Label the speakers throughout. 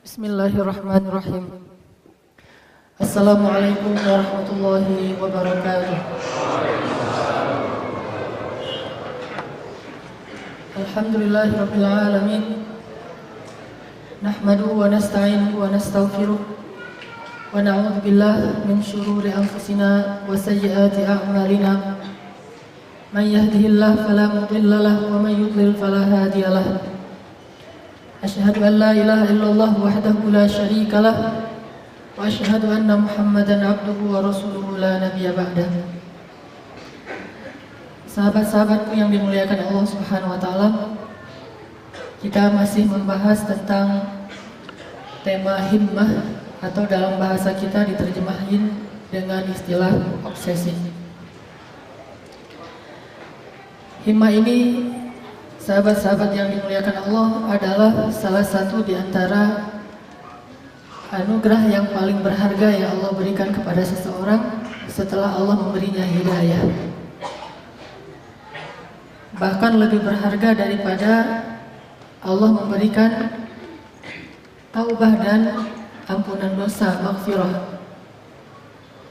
Speaker 1: Bismillahirrahmanirrahim. Assalamualaikum warahmatullahi wabarakatuh. Alhamdulillahirabbil alamin. Nahmaduhu wa nasta'inuhu wa nastaghfiruh wa na'udzu billahi min shururi anfusina wa sayyiati a'malina. Man yahdihillahu fala mudilla lahu wa man yudlil fala hadiya lahu. Asyhadu an la ilaha illallah wahdahu la syarika lah wa asyhadu anna Muhammadan abduhu wa rasuluhu la nabiyya ba'dah. Sahabat-sahabatku yang dimuliakan Allah Subhanahu wa taala, kita masih membahas tentang tema himmah, atau dalam bahasa kita diterjemahin dengan istilah obsesi. Himmah ini, sahabat-sahabat yang dimuliakan Allah, adalah salah satu di antara anugerah yang paling berharga yang Allah berikan kepada seseorang setelah Allah memberinya hidayah. Bahkan lebih berharga daripada Allah memberikan taubah dan ampunan dosa, maghfirah.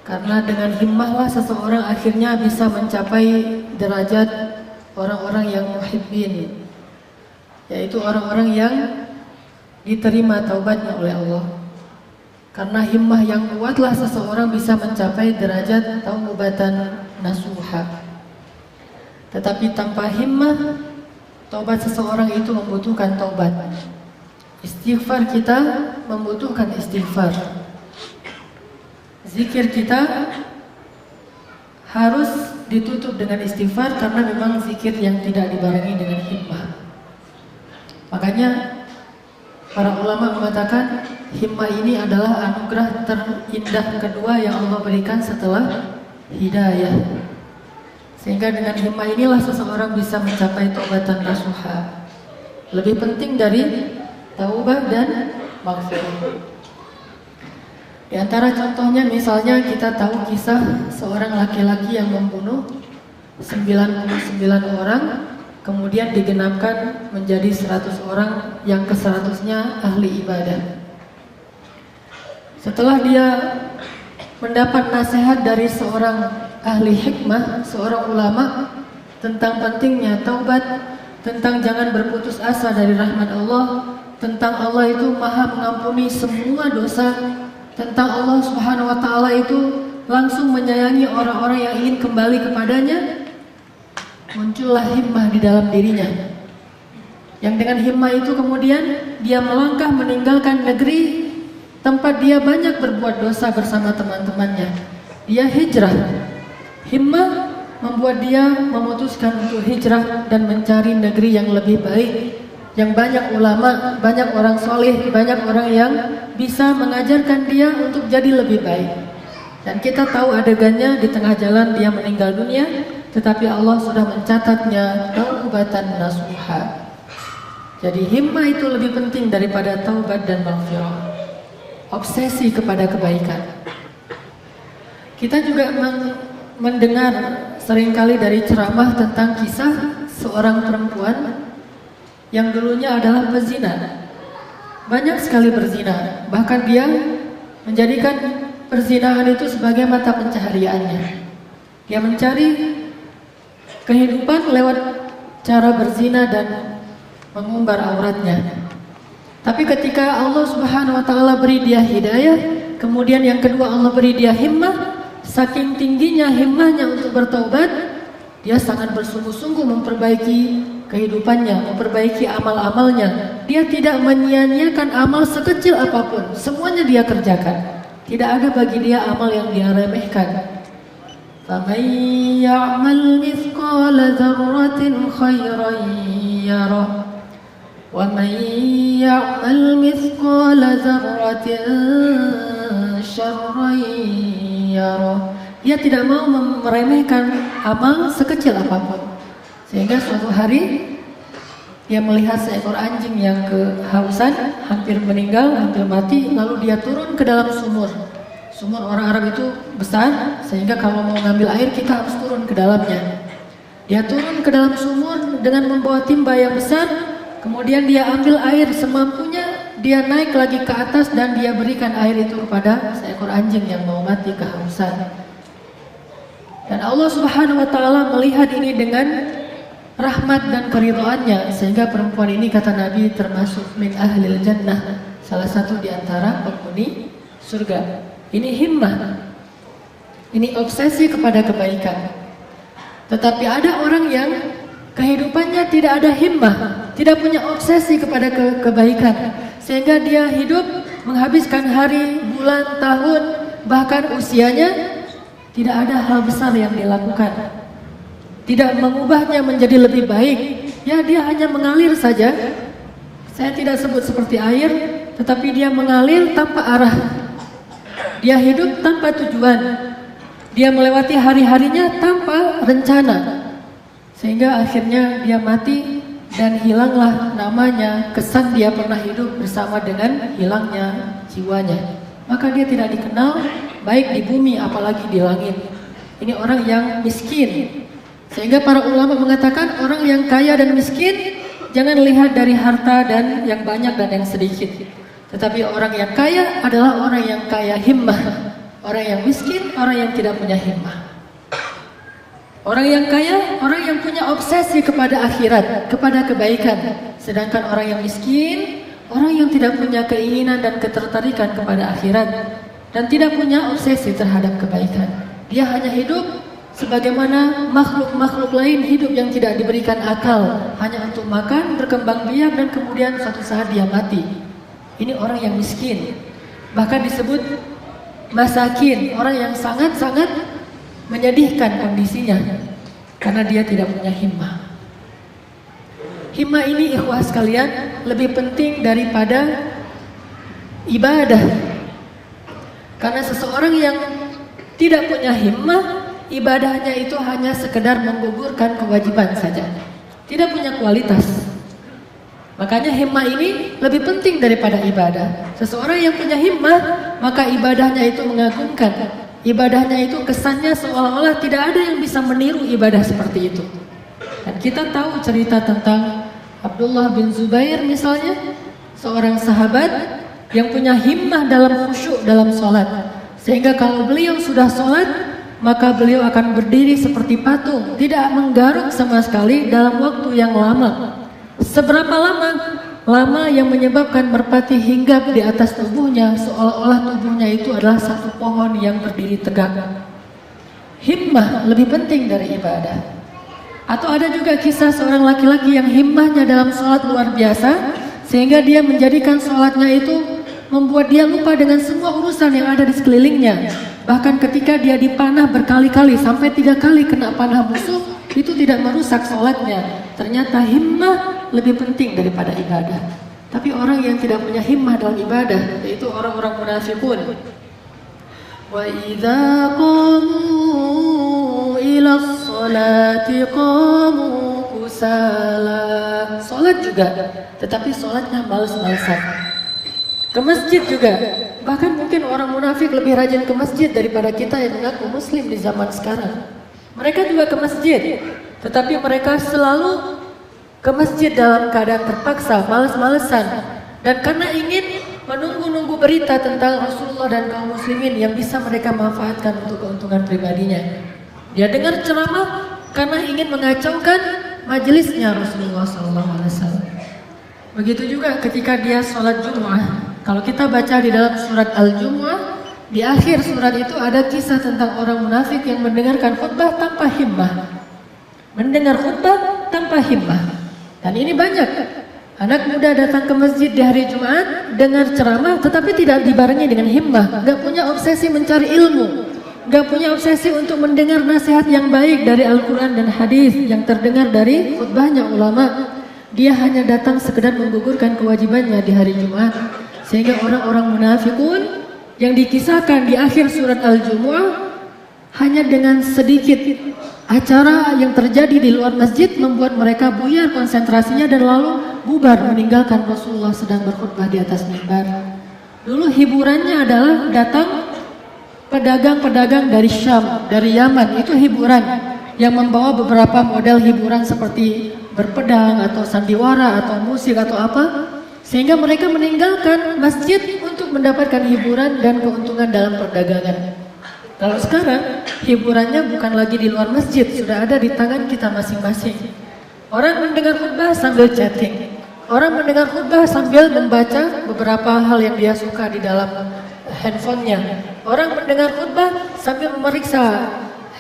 Speaker 1: Karena dengan himmahlah seseorang akhirnya bisa mencapai derajat orang-orang yang muhibbin, yaitu orang-orang yang diterima taubatnya oleh Allah. Karena himmah yang kuatlah seseorang bisa mencapai derajat taubatan nasuha. Tetapi tanpa himmah, taubat seseorang itu membutuhkan taubat. Istighfar kita membutuhkan istighfar. Zikir kita harus ditutup dengan istighfar, karena memang zikir yang tidak dibarengi dengan himmah. Makanya para ulama mengatakan himmah ini adalah anugerah terindah kedua yang Allah berikan setelah hidayah. Sehingga dengan himmah inilah seseorang bisa mencapai taubatan nasuha. Lebih penting dari taubah dan maghfirah. Di antara contohnya, misalnya kita tahu kisah seorang laki-laki yang membunuh 99 orang, kemudian digenapkan menjadi 100 orang, yang ke-100-nya ahli ibadah. Setelah dia mendapat nasihat dari seorang ahli hikmah, seorang ulama, tentang pentingnya taubat, tentang jangan berputus asa dari rahmat Allah, tentang Allah itu maha mengampuni semua dosa, tentang Allah Subhanahu wa ta'ala itu langsung menyayangi orang-orang yang ingin kembali kepadanya, muncullah himmah di dalam dirinya. Yang dengan himmah itu kemudian dia melangkah meninggalkan negeri tempat dia banyak berbuat dosa bersama teman-temannya. Dia hijrah. Himmah membuat dia memutuskan untuk hijrah dan mencari negeri yang lebih baik, yang banyak ulama, banyak orang soleh, banyak orang yang bisa mengajarkan dia untuk jadi lebih baik. Dan kita tahu adegannya, di tengah jalan dia meninggal dunia, tetapi Allah sudah mencatatnya taubatan nasuha. Jadi himmah itu lebih penting daripada taubat dan maghfirah. Obsesi kepada kebaikan. Kita juga mendengar seringkali dari ceramah tentang kisah seorang perempuan yang dulunya adalah pezina. Banyak sekali berzina, bahkan dia menjadikan perzinahan itu sebagai mata pencahariannya. Dia mencari kehidupan lewat cara berzina dan mengumbar auratnya. Tapi ketika Allah Subhanahu wa ta'ala beri dia hidayah, kemudian yang kedua Allah beri dia himmah, saking tingginya himmahnya untuk bertaubat, dia sangat bersungguh-sungguh memperbaiki kehidupannya, memperbaiki amal-amalnya. Dia tidak menyia-nyiakan amal sekecil apapun, semuanya dia kerjakan. Tidak ada bagi dia amal yang dia remehkan. فَمَنْ يَعْمَلْ مِثْقَالَ ذَرَّةٍ خَيْرًا يَرَهُ وَمَنْ يَعْمَلْ مِثْقَالَ ذَرَّةٍ شَرًّا يَرَهُ. Dia tidak mau meremehkan amal sekecil apapun. Sehingga suatu hari dia melihat seekor anjing yang kehausan, hampir meninggal, hampir mati, lalu dia turun ke dalam sumur. Sumur orang Arab itu besar, sehingga kalau mau ngambil air kita harus turun ke dalamnya. Dia turun ke dalam sumur dengan membawa timba yang besar, kemudian dia ambil air semampunya, dia naik lagi ke atas dan dia berikan air itu kepada seekor anjing yang mau mati kehausan. Dan Allah Subhanahu wa taala melihat ini dengan rahmat dan keridhaannya, sehingga perempuan ini kata Nabi termasuk min ahlil jannah, salah satu di antara penghuni surga. Ini himmah. Ini obsesi kepada kebaikan. Tetapi ada orang yang kehidupannya tidak ada himmah, tidak punya obsesi kepada kebaikan, sehingga dia hidup menghabiskan hari, bulan, tahun, bahkan usianya tidak ada hal besar yang dilakukan, tidak mengubahnya menjadi lebih baik. Ya, dia hanya mengalir saja. Saya tidak sebut seperti air, tetapi dia mengalir tanpa arah. Dia hidup tanpa tujuan. Dia melewati hari-harinya tanpa rencana, sehingga akhirnya dia mati dan hilanglah namanya, kesan dia pernah hidup bersama dengan hilangnya jiwanya. Maka dia tidak dikenal baik di bumi apalagi di langit. Ini orang yang miskin. Sehingga para ulama mengatakan orang yang kaya dan miskin jangan lihat dari harta dan yang banyak dan yang sedikit. Tetapi orang yang kaya adalah orang yang kaya himmah. Orang yang miskin, orang yang tidak punya himmah. Orang yang kaya, orang yang punya obsesi kepada akhirat, kepada kebaikan. Sedangkan orang yang miskin, orang yang tidak punya keinginan dan ketertarikan kepada akhirat dan tidak punya obsesi terhadap kebaikan. Dia hanya hidup sebagaimana makhluk-makhluk lain hidup yang tidak diberikan akal, hanya untuk makan, berkembang biak dan kemudian suatu saat dia mati. Ini orang yang miskin. Bahkan disebut masakin, orang yang sangat-sangat menyedihkan kondisinya karena dia tidak punya himmah. Himmah ini ikhwah sekalian lebih penting daripada ibadah. Karena seseorang yang tidak punya himmah, ibadahnya itu hanya sekedar menggugurkan kewajiban saja, tidak punya kualitas. Makanya himmah ini lebih penting daripada ibadah. Seseorang yang punya himmah, maka ibadahnya itu mengagumkan. Ibadahnya itu kesannya seolah-olah tidak ada yang bisa meniru ibadah seperti itu. Dan kita tahu cerita tentang Abdullah bin Zubair misalnya, seorang sahabat yang punya himmah dalam khusyuk dalam sholat. Sehingga kalau beliau sudah sholat, maka beliau akan berdiri seperti patung, tidak menggaruk sama sekali dalam waktu yang lama. Seberapa lama? Lama yang menyebabkan merpati hinggap di atas tubuhnya, seolah-olah tubuhnya itu adalah satu pohon yang berdiri tegak. Himmah lebih penting dari ibadah. Atau ada juga kisah seorang laki-laki yang himmahnya dalam sholat luar biasa, sehingga dia menjadikan sholatnya itu membuat dia lupa dengan semua urusan yang ada di sekelilingnya. Bahkan ketika dia dipanah berkali-kali, sampai 3 kali kena panah musuh, itu tidak merusak sholatnya. Ternyata himmah lebih penting daripada ibadah. Tapi orang yang tidak punya himmah dalam ibadah, yaitu orang-orang munafiqun. Wa idza qamu ila sholati qamu kusala. Sholat juga, tetapi sholatnya malas-malasan. Ke masjid juga. Bahkan mungkin orang munafik lebih rajin ke masjid daripada kita yang mengaku muslim di zaman sekarang. Mereka juga ke masjid, tetapi mereka selalu ke masjid dalam keadaan terpaksa, malas-malesan. Dan karena ingin menunggu-nunggu berita tentang Rasulullah dan kaum muslimin yang bisa mereka manfaatkan untuk keuntungan pribadinya. Dia dengar ceramah karena ingin mengacaukan majelisnya Rasulullah SAW. Begitu juga ketika dia sholat Jum'ah. Kalau kita baca di dalam surat Al-Jumu'ah, di akhir surat itu ada kisah tentang orang munafik yang mendengarkan khutbah tanpa himmah. Mendengar khutbah tanpa himmah. Dan ini banyak. Anak muda datang ke masjid di hari Jumat, dengar ceramah tetapi tidak dibarengi dengan himmah. Gak punya obsesi mencari ilmu. Gak punya obsesi untuk mendengar nasihat yang baik dari Al-Quran dan hadis yang terdengar dari khutbahnya ulama. Dia hanya datang sekedar menggugurkan kewajibannya di hari Jumat. Sehingga orang-orang munafikun yang dikisahkan di akhir surat Al-Jumu'ah hanya dengan sedikit acara yang terjadi di luar masjid membuat mereka buyar konsentrasinya dan lalu bubar meninggalkan Rasulullah sedang berkhutbah di atas mimbar. Dulu hiburannya adalah datang pedagang-pedagang dari Syam, dari Yaman, itu hiburan yang membawa beberapa model hiburan seperti berpedang atau sandiwara atau musik atau apa. Sehingga mereka meninggalkan masjid untuk mendapatkan hiburan dan keuntungan dalam perdagangan. Kalau sekarang hiburannya bukan lagi di luar masjid, sudah ada di tangan kita masing-masing. Orang mendengar khutbah sambil chatting. Orang mendengar khutbah sambil membaca beberapa hal yang dia suka di dalam handphonenya. Orang mendengar khutbah sambil memeriksa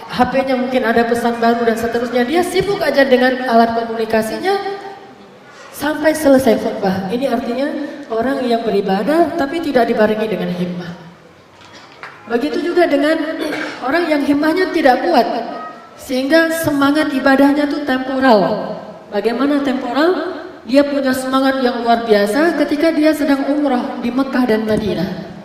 Speaker 1: HP-nya, mungkin ada pesan baru dan seterusnya. Dia sibuk aja dengan alat komunikasinya sampai selesai khutbah. Ini artinya orang yang beribadah tapi tidak dibarengi dengan himmah. Begitu juga dengan orang yang himmahnya tidak kuat, sehingga semangat ibadahnya itu temporal. Bagaimana temporal? Dia punya semangat yang luar biasa ketika dia sedang umrah di Mekah dan Madinah.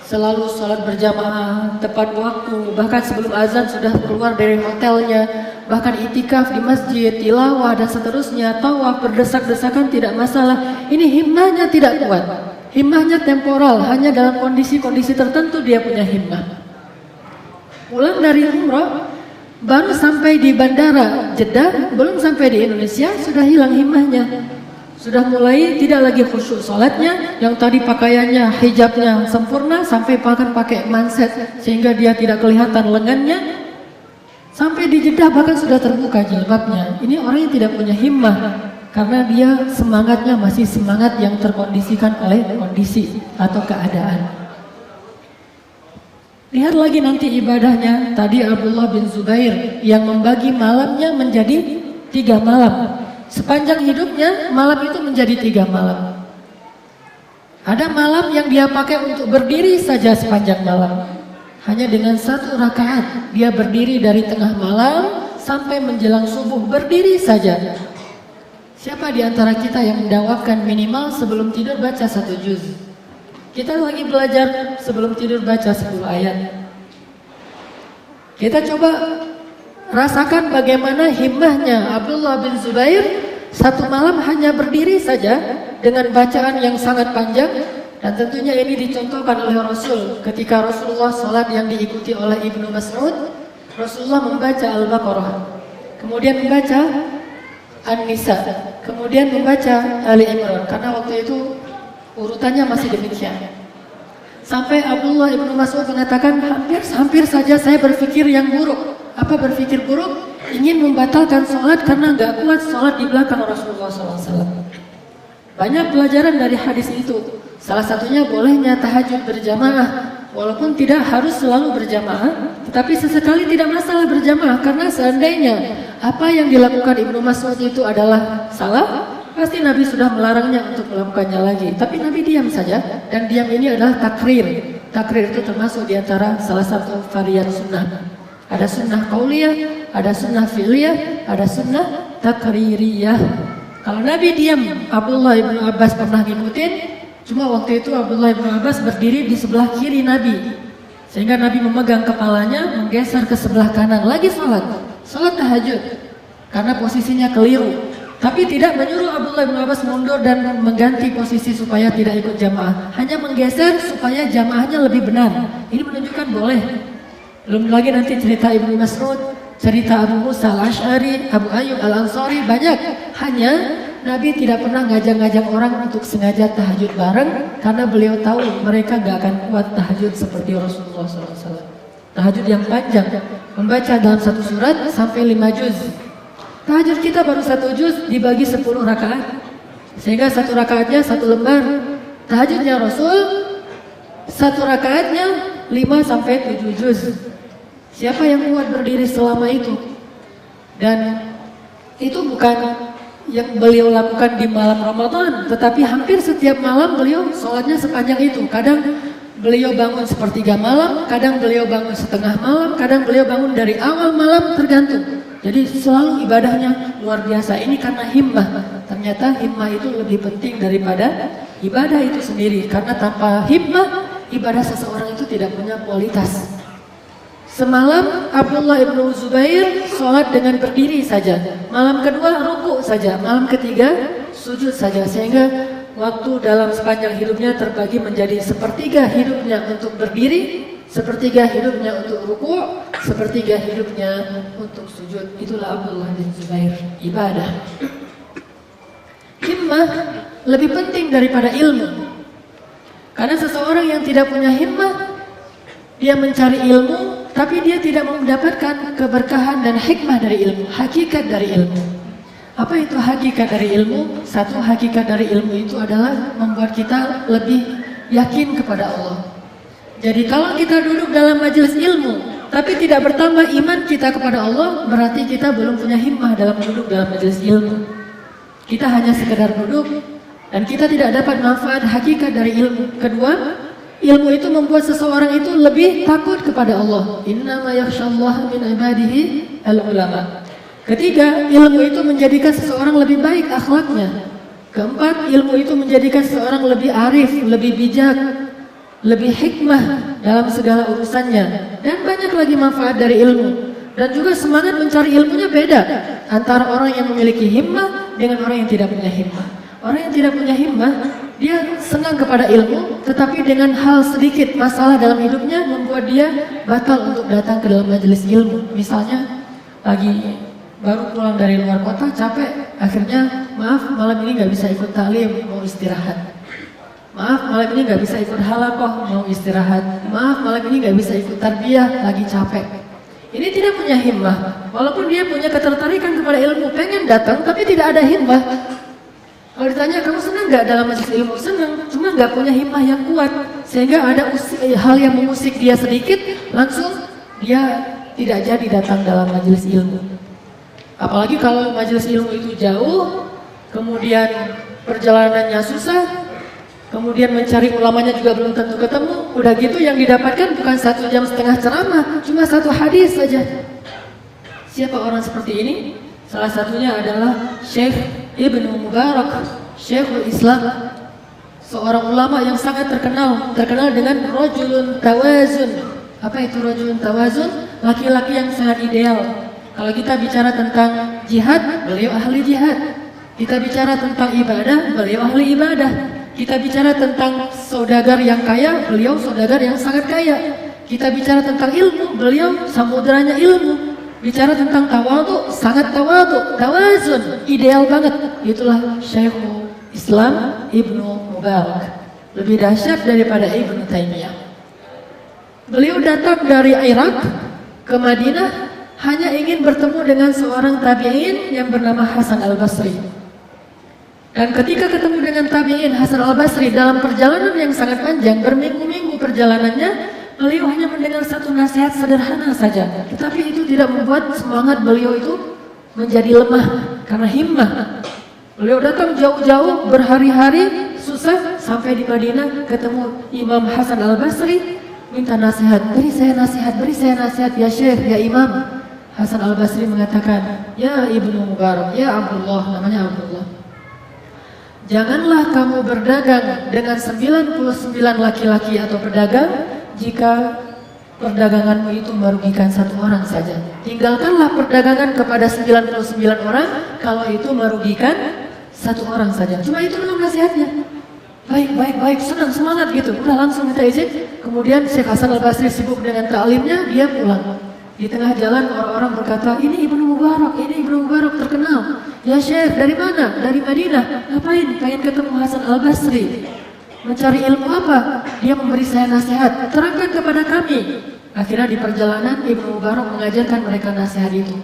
Speaker 1: Selalu sholat berjamaah tepat waktu, bahkan sebelum azan sudah keluar dari hotelnya, bahkan itikaf di masjid, tilawah dan seterusnya, tawaf berdesak-desakan tidak masalah. Ini himmahnya tidak kuat, himmahnya temporal, hanya dalam kondisi-kondisi tertentu dia punya himmah. Pulang dari umrah, baru sampai di bandara Jeddah, belum sampai di Indonesia sudah hilang himmahnya. Sudah mulai tidak lagi khusyuk sholatnya, yang tadi pakaiannya, hijabnya sempurna sampai bahkan pakai manset sehingga dia tidak kelihatan lengannya. Sampai di Jeddah bahkan sudah terbuka jilbabnya. Ini orang yang tidak punya himmah karena dia semangatnya masih semangat yang terkondisikan oleh kondisi atau keadaan. Lihat lagi nanti ibadahnya. Tadi Abdullah bin Zubair yang membagi malamnya menjadi 3 malam. Sepanjang hidupnya malam itu menjadi 3 malam. Ada malam yang dia pakai untuk berdiri saja sepanjang malam. Hanya dengan 1 rakaat dia berdiri dari tengah malam sampai menjelang subuh, berdiri saja. Siapa di antara kita yang mendawamkan minimal sebelum tidur baca 1 juz? Kita lagi belajar sebelum tidur baca 10 ayat. Kita coba rasakan bagaimana himmahnya Abdullah bin Zubair. 1 malam hanya berdiri saja dengan bacaan yang sangat panjang. Dan tentunya ini dicontohkan oleh Rasul. Ketika Rasulullah sholat yang diikuti oleh Ibnu Mas'ud, Rasulullah membaca Al-Baqarah, kemudian membaca An-Nisa, kemudian membaca Ali Imran. Karena waktu itu urutannya masih demikian. Sampai Abdullah Ibnu Mas'ud mengatakan, hampir saja saya berpikir yang buruk. Apa berpikir buruk? Ingin membatalkan sholat karena nggak kuat sholat di belakang Rasulullah SAW. Banyak pelajaran dari hadis itu. Salah satunya bolehnya tahajud berjamaah. Walaupun tidak harus selalu berjamaah, tetapi sesekali tidak masalah berjamaah. Karena seandainya apa yang dilakukan Ibnu Mas'ud itu adalah salah, pasti Nabi sudah melarangnya untuk melakukannya lagi. Tapi Nabi diam saja, dan diam ini adalah takrir. Takrir itu termasuk diantara salah satu varian sunnah. Ada sunnah qauliyah, ada sunnah fi'liyah, ada sunnah takririyah. Kalau Nabi diam, Abdullah bin Abbas pernah ngikutin. Cuma waktu itu Abdullah bin Abbas berdiri di sebelah kiri Nabi, sehingga Nabi memegang kepalanya, menggeser ke sebelah kanan, lagi salat tahajud, karena posisinya keliru. Tapi tidak menyuruh Abdullah bin Abbas mundur dan mengganti posisi supaya tidak ikut jamaah, hanya menggeser supaya jamaahnya lebih benar. Ini menunjukkan boleh. Belum lagi nanti cerita Ibnu Mas'ud, cerita Abu Musa Al-Asy'ari, Abu Ayyub Al-Ansari, banyak. Hanya Nabi tidak pernah ngajak-ngajak orang untuk sengaja tahajud bareng, karena beliau tahu mereka gak akan kuat tahajud seperti Rasulullah SAW. Tahajud yang panjang, membaca dalam 1 surat sampai 5 juz. Tahajud kita baru 1 juz dibagi 10 rakaat, sehingga 1 rakaatnya 1 lembar. Tahajudnya Rasul 1 rakaatnya 5 sampai 7 juz. Siapa yang kuat berdiri selama itu? Dan itu bukan yang beliau lakukan di malam Ramadan, tetapi hampir setiap malam beliau sholatnya sepanjang itu. Kadang beliau bangun sepertiga malam, kadang beliau bangun setengah malam, kadang beliau bangun dari awal malam, tergantung. Jadi selalu ibadahnya luar biasa. Ini karena himmah. Ternyata himmah itu lebih penting daripada ibadah itu sendiri. Karena tanpa himmah, ibadah seseorang itu tidak punya kualitas. Semalam Abdullah ibnu Zubair sholat dengan berdiri saja. Malam kedua ruku saja. Malam ketiga sujud saja. Sehingga waktu dalam sepanjang hidupnya terbagi menjadi sepertiga hidupnya untuk berdiri, sepertiga hidupnya untuk ruku, sepertiga hidupnya untuk sujud. Itulah Abdullah bin Zubair, ibadah. Himmah lebih penting daripada ilmu. Karena seseorang yang tidak punya himmah, dia mencari ilmu, tapi dia tidak mendapatkan keberkahan dan hikmah dari ilmu, hakikat dari ilmu. Apa itu hakikat dari ilmu? Satu, hakikat dari ilmu itu adalah membuat kita lebih yakin kepada Allah. Jadi kalau kita duduk dalam majelis ilmu, tapi tidak bertambah iman kita kepada Allah, berarti kita belum punya himmah dalam duduk dalam majelis ilmu. Kita hanya sekedar duduk, dan kita tidak dapat manfaat hakikat dari ilmu. Kedua, ilmu itu membuat seseorang itu lebih takut kepada Allah. Innama yakhsyallaha min ibadihi al-ulama. Ketiga, ilmu itu menjadikan seseorang lebih baik akhlaknya. Keempat, ilmu itu menjadikan seseorang lebih arif, lebih bijak, lebih hikmah dalam segala urusannya. Dan banyak lagi manfaat dari ilmu. Dan juga semangat mencari ilmunya beda antara orang yang memiliki himmah dengan orang yang tidak punya himmah. Orang yang tidak punya himmah, dia senang kepada ilmu, tetapi dengan hal sedikit masalah dalam hidupnya membuat dia batal untuk datang ke dalam majelis ilmu. Misalnya, lagi baru pulang dari luar kota, capek, akhirnya maaf malam ini nggak bisa ikut taklim, mau istirahat. Maaf malam ini nggak bisa ikut halaqah, mau istirahat. Maaf malam ini nggak bisa ikut tarbiyah, lagi capek. Ini tidak punya himmah, walaupun dia punya ketertarikan kepada ilmu, pengen datang, tapi tidak ada himmah. Kalau ditanya kamu senang nggak dalam majelis ilmu? Senang, cuma nggak punya himmah yang kuat, sehingga ada hal yang mengusik dia sedikit, langsung dia tidak jadi datang dalam majelis ilmu. Apalagi kalau majelis ilmu itu jauh, kemudian perjalanannya susah, kemudian mencari ulamanya juga belum tentu ketemu. Udah gitu yang didapatkan bukan 1,5 jam ceramah, cuma 1 hadis saja. Siapa orang seperti ini? Salah satunya adalah Syekh Ibnu Mubarak, Syekhul Islam, seorang ulama yang sangat terkenal dengan rajulun tawazun. Apa itu rajulun tawazun? Laki-laki yang sangat ideal. Kalau kita bicara tentang jihad, beliau ahli jihad. Kita bicara tentang ibadah, beliau ahli ibadah. Kita bicara tentang saudagar yang kaya, beliau saudagar yang sangat kaya. Kita bicara tentang ilmu, beliau samudranya ilmu. Bicara tentang tawadhu, sangat tawadhu, tawazun, ideal banget. Itulah Syekhul Islam Ibnu Mubarak. Lebih dahsyat daripada Ibnu Taimiyah. Beliau datang dari Irak ke Madinah hanya ingin bertemu dengan seorang tabi'in yang bernama Hasan al-Basri. Dan ketika ketemu dengan tabi'in Hasan al-Basri dalam perjalanan yang sangat panjang, berminggu-minggu perjalanannya, beliau hanya mendengar satu nasihat sederhana saja, tetapi itu tidak membuat semangat beliau itu menjadi lemah karena himmah. Beliau datang jauh-jauh berhari-hari susah sampai di Madinah ketemu Imam Hasan al-Basri, minta nasihat, beri saya nasihat ya Syekh, ya Imam. Hasan al-Basri mengatakan, ya Ibnu Mubarak, ya Abdullah, namanya Abdullah, janganlah kamu berdagang dengan 99 laki-laki atau pedagang jika perdaganganmu itu merugikan 1 orang saja. Tinggalkanlah perdagangan kepada 99 orang kalau itu merugikan 1 orang saja. Cuma itu doang nasihatnya. Baik, senang, semangat gitu. Udah langsung minta izin. Kemudian Syekh Hasan al-Basri sibuk dengan ta'limnya, dia pulang. Di tengah jalan orang-orang berkata, ini Ibnu Mubarak terkenal. Ya Syekh, dari mana? Dari Madinah. Ngapain? Pengen ketemu Hasan al-Basri. Mencari ilmu apa? Dia memberi saya nasihat, terangkan kepada kami. Akhirnya di perjalanan Ibnu Mubarak mengajarkan mereka nasihat itu.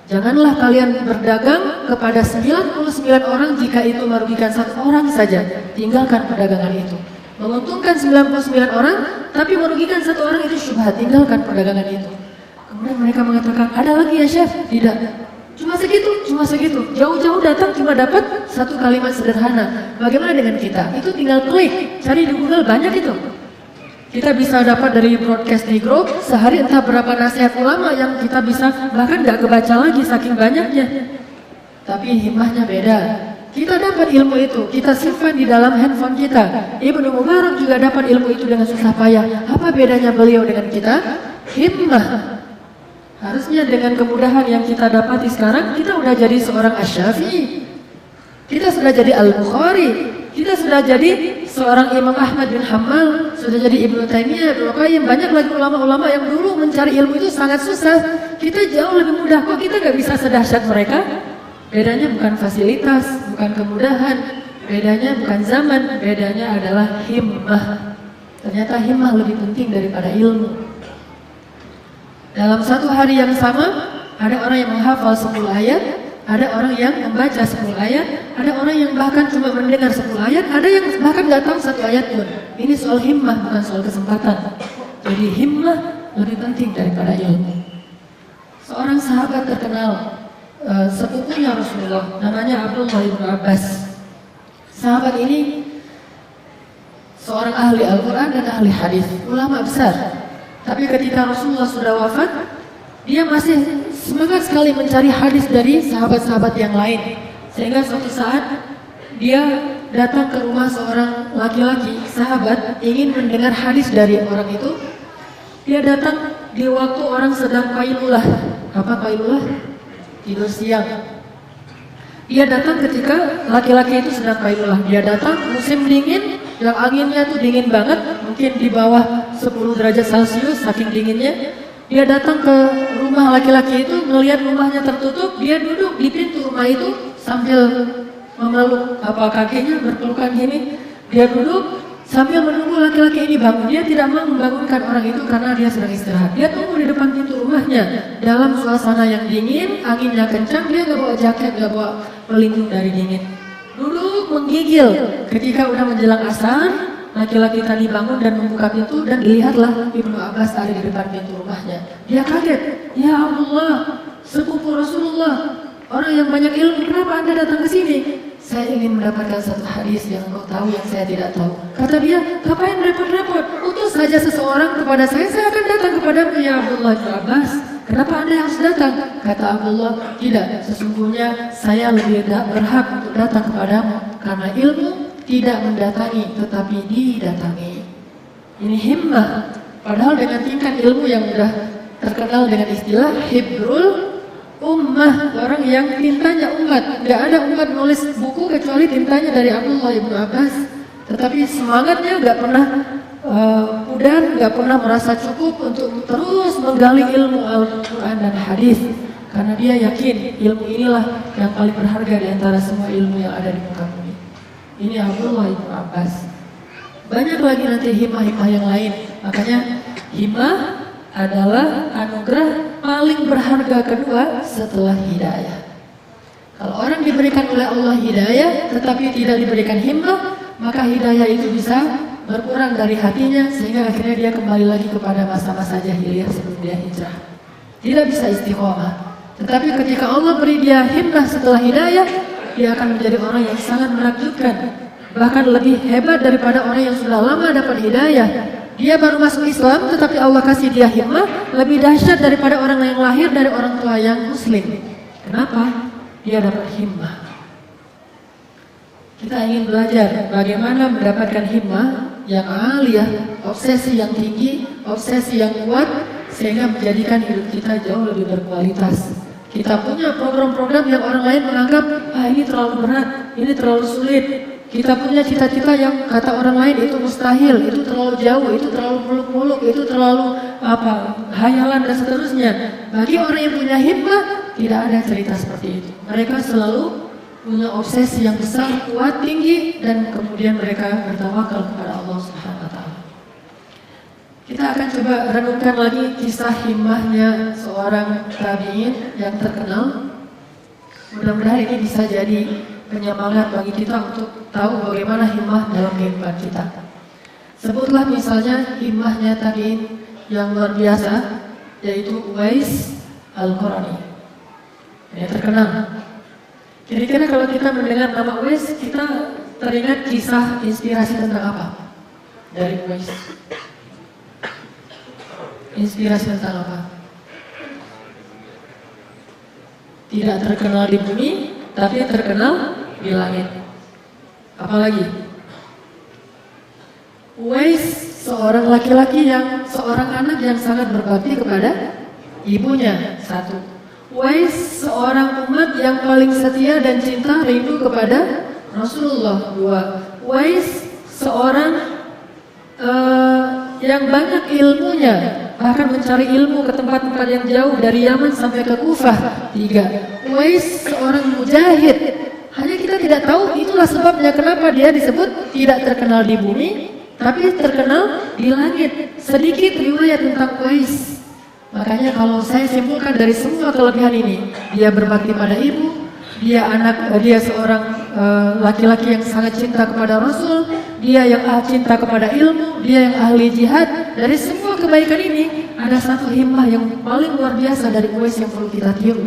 Speaker 1: Janganlah kalian berdagang kepada 99 orang jika itu merugikan 1 orang saja. Tinggalkan perdagangan itu. Menguntungkan 99 orang, tapi merugikan 1 orang itu syubhat. Tinggalkan perdagangan itu. Kemudian mereka mengatakan, ada lagi ya Syekh? Tidak. Cuma segitu. Jauh-jauh datang cuma dapat 1 kalimat sederhana. Bagaimana dengan kita? Itu tinggal klik, cari di Google, banyak itu. Kita bisa dapat dari broadcast di grup, sehari entah berapa nasihat ulama yang kita bisa, bahkan gak kebaca lagi saking banyaknya. Tapi himmahnya beda. Kita dapat ilmu itu, kita simpan di dalam handphone kita. Ibnu Mubarak juga dapat ilmu itu dengan susah payah. Apa bedanya beliau dengan kita? Himmah. Harusnya dengan kemudahan yang kita dapati sekarang, kita sudah jadi seorang Asy-Syafi'i, kita sudah jadi Al-Bukhari, kita sudah jadi seorang Imam Ahmad bin Hanbal, sudah jadi Ibnu Taimiyah, Ibnu Qayyim, banyak lagi ulama-ulama yang dulu mencari ilmu itu sangat susah. Kita jauh lebih mudah, kok kita gak bisa sedahsyat mereka? Bedanya bukan fasilitas, bukan kemudahan, Bedanya bukan zaman, bedanya adalah himmah. Ternyata himmah lebih penting daripada ilmu. Dalam satu hari yang sama, ada orang yang menghafal 10 ayat, ada orang yang membaca 10 ayat, ada orang yang bahkan cuma mendengar 10 ayat, ada yang bahkan nggak tahu 1 ayat pun. Ini soal himmah, bukan soal kesempatan. Jadi himmah lebih penting daripada ilmu. Seorang sahabat terkenal, sepupunya Rasulullah, namanya Abdullah bin Abbas. Sahabat ini seorang ahli Al-Quran dan ahli hadis, ulama besar. Tapi ketika Rasulullah sudah wafat, dia masih semangat sekali mencari hadis dari sahabat-sahabat yang lain. Sehingga suatu saat dia datang ke rumah seorang laki-laki, sahabat, ingin mendengar hadis dari orang itu. Dia datang di waktu orang sedang qailulah. Apa qailulah? Tidur siang. Dia datang ketika laki-laki itu sedang qailulah. Dia datang musim dingin, yang anginnya tuh dingin banget, mungkin di bawah 10 derajat Celcius saking dinginnya. Dia datang ke rumah laki-laki itu, melihat rumahnya tertutup, dia duduk di pintu rumah itu sambil memeluk kakinya, berpelukan gini. Dia duduk sambil menunggu laki-laki ini bangun. Dia tidak mau membangunkan orang itu karena dia sedang istirahat. Dia tunggu di depan pintu rumahnya dalam suasana yang dingin, anginnya kencang. Dia nggak bawa jaket, nggak bawa pelindung dari dingin. Duduk menggigil. Ketika udah menjelang asar, laki-laki tadi bangun dan membuka pintu dan dilihatlah Ibnu Abbas ada di depan pintu rumahnya. Dia kaget. Ya Allah, sepupu Rasulullah, orang yang banyak ilmu, kenapa Anda datang ke sini? Saya ingin mendapatkan satu hadis yang engkau tahu yang saya tidak tahu. Kata dia, ngapain repot-repot? Utus saja seseorang kepada saya akan datang kepadamu ya Abdullah bin Abbas. Kenapa Anda harus datang? Kata Abdullah, tidak, sesungguhnya saya lebih berhak untuk datang kepadamu karena ilmu tidak mendatangi tetapi didatangi. Ini himmah. Padahal dengan tingkat ilmu yang sudah terkenal dengan istilah hibrul ummah, orang yang tintanya umat. Gak ada umat nulis buku kecuali tintanya dari Abdullah bin Abbas. Tetapi semangatnya gak pernah pudar, gak pernah merasa cukup untuk terus menggali ilmu Al-Quran dan hadis. Karena dia yakin ilmu inilah yang paling berharga di antara semua ilmu yang ada di muka bumi. Ini Abdullah bin Abbas. Banyak lagi nanti himmah-himmah yang lain. Makanya himmah adalah anugerah paling berharga kedua setelah hidayah. Kalau orang diberikan oleh Allah hidayah tetapi tidak diberikan himmah, maka hidayah itu bisa berkurang dari hatinya sehingga akhirnya dia kembali lagi kepada masa-masa jahiliyah sebelum dia hijrah. Tidak bisa istiqomah. Tetapi ketika Allah beri dia himmah setelah hidayah, dia akan menjadi orang yang sangat menakjubkan, bahkan lebih hebat daripada orang yang sudah lama dapat hidayah. Dia baru masuk Islam tetapi Allah kasih dia himmah lebih dahsyat daripada orang yang lahir dari orang tua yang muslim. Kenapa? Dia dapat himmah. Kita ingin belajar bagaimana mendapatkan himmah yang aliyah, obsesi yang tinggi, obsesi yang kuat sehingga menjadikan hidup kita jauh lebih berkualitas. Kita punya program-program yang orang lain menganggap ini terlalu berat, ini terlalu sulit. Kita punya cita-cita yang kata orang lain itu mustahil, itu terlalu jauh, itu terlalu muluk-muluk, itu terlalu hayalan dan seterusnya. Bagi orang yang punya himmah, tidak ada cerita seperti itu. Mereka selalu punya obsesi yang besar, kuat, tinggi, dan kemudian mereka bertawakal kepada Allah Subhanahu wa taala. Kita akan coba renungkan lagi kisah himmahnya seorang tabi'in yang terkenal. Mudah-mudahan ini bisa jadi penyemangat bagi kita untuk tahu bagaimana himmah dalam kehidupan kita. Sebutlah misalnya himmahnya tabi'in yang luar biasa, yaitu Uwais Al-Qarani. Ini terkenal. Kira-kira kalau kita mendengar nama Uwais, kita teringat kisah inspirasi tentang apa? Dari Uwais. Inspirasi tentang apa? Tidak terkenal di bumi, tapi terkenal di langit. Apalagi? Uwais seorang laki-laki seorang anak yang sangat berbakti kepada ibunya. Satu. Uwais seorang umat yang paling setia dan cinta rindu kepada Rasulullah. Dua. Uwais seorang yang banyak ilmunya, bahkan mencari ilmu ke tempat-tempat yang jauh dari Yaman sampai ke Kufah. Tiga. Uwais seorang mujahid. Hanya kita tidak tahu itulah sebabnya kenapa dia disebut tidak terkenal di bumi, tapi terkenal di langit. Sedikit riwayat tentang Uwais. Makanya kalau saya simpulkan dari semua kelebihan ini, dia berbakti pada ibu, dia seorang laki-laki yang sangat cinta kepada Rasul, dia yang cinta kepada ilmu, dia yang ahli jihad. Dari semua kebaikan ini ada satu himmah yang paling luar biasa dari Uwais yang perlu kita tiru.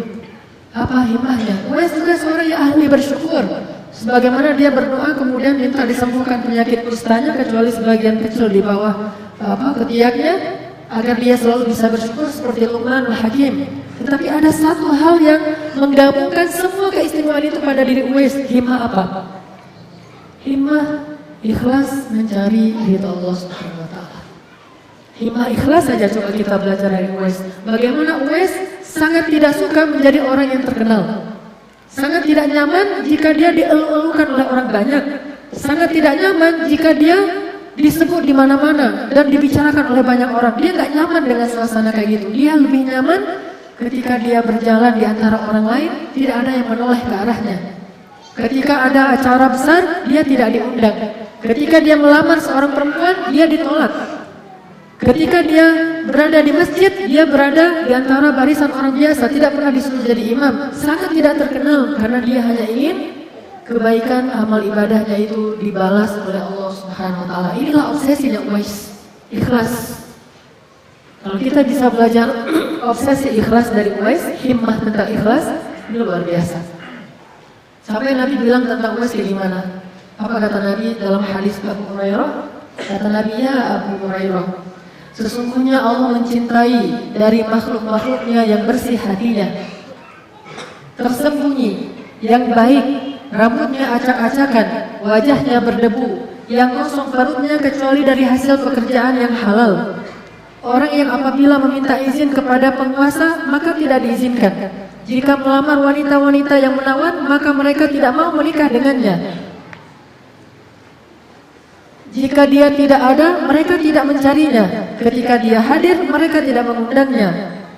Speaker 1: Apa himmahnya? Uwais juga seorang yang ahli bersyukur. Sebagaimana dia berdoa kemudian minta disembuhkan penyakit kustanya kecuali sebagian kecil di bawah ketiaknya, agar dia selalu bisa bersyukur seperti Luqman al-Hakim. Tetapi ada satu hal yang menggabungkan semua keistimewaan itu pada diri Uwais. Himmah apa? Himmah ikhlas mencari ridha Allah Subhanahu wa taala. Himmah ikhlas saja coba kita belajar dari Uwais. Bagaimana Uwais sangat tidak suka menjadi orang yang terkenal. Sangat tidak nyaman jika dia dielu-elukan oleh orang banyak. Sangat tidak nyaman jika dia disebut di mana-mana dan dibicarakan oleh banyak orang. Dia nggak nyaman dengan suasana kayak gitu. Dia lebih nyaman ketika dia berjalan di antara orang lain, tidak ada yang menoleh ke arahnya. Ketika ada acara besar, dia tidak diundang. Ketika dia melamar seorang perempuan, dia ditolak. Ketika dia berada di masjid, dia berada di antara barisan orang biasa, tidak pernah disuruh jadi imam. Sangat tidak terkenal karena dia hanya ingin kebaikan amal ibadahnya itu dibalas oleh Allah Subhanahu wa taala. Inilah obsesinya Uwais, ikhlas. Kalau kita bisa belajar obsesi ikhlas dari Uwais, himmah tentang ikhlas, ini luar biasa. Sampai Nabi bilang tentang Uwais kayak gimana? Apa kata Nabi dalam hadis Abu Hurairah? Kata Nabi, ya Abu Hurairah, sesungguhnya Allah mencintai dari makhluk-makhluknya yang bersih hatinya, tersembunyi, yang baik, rambutnya acak-acakan, wajahnya berdebu, yang kosong perutnya kecuali dari hasil pekerjaan yang halal. Orang yang apabila meminta izin kepada penguasa, maka tidak diizinkan. Jika melamar wanita-wanita yang menawan, maka mereka tidak mau menikah dengannya. Jika dia tidak ada, mereka tidak mencarinya. Ketika dia hadir, mereka tidak mengundangnya.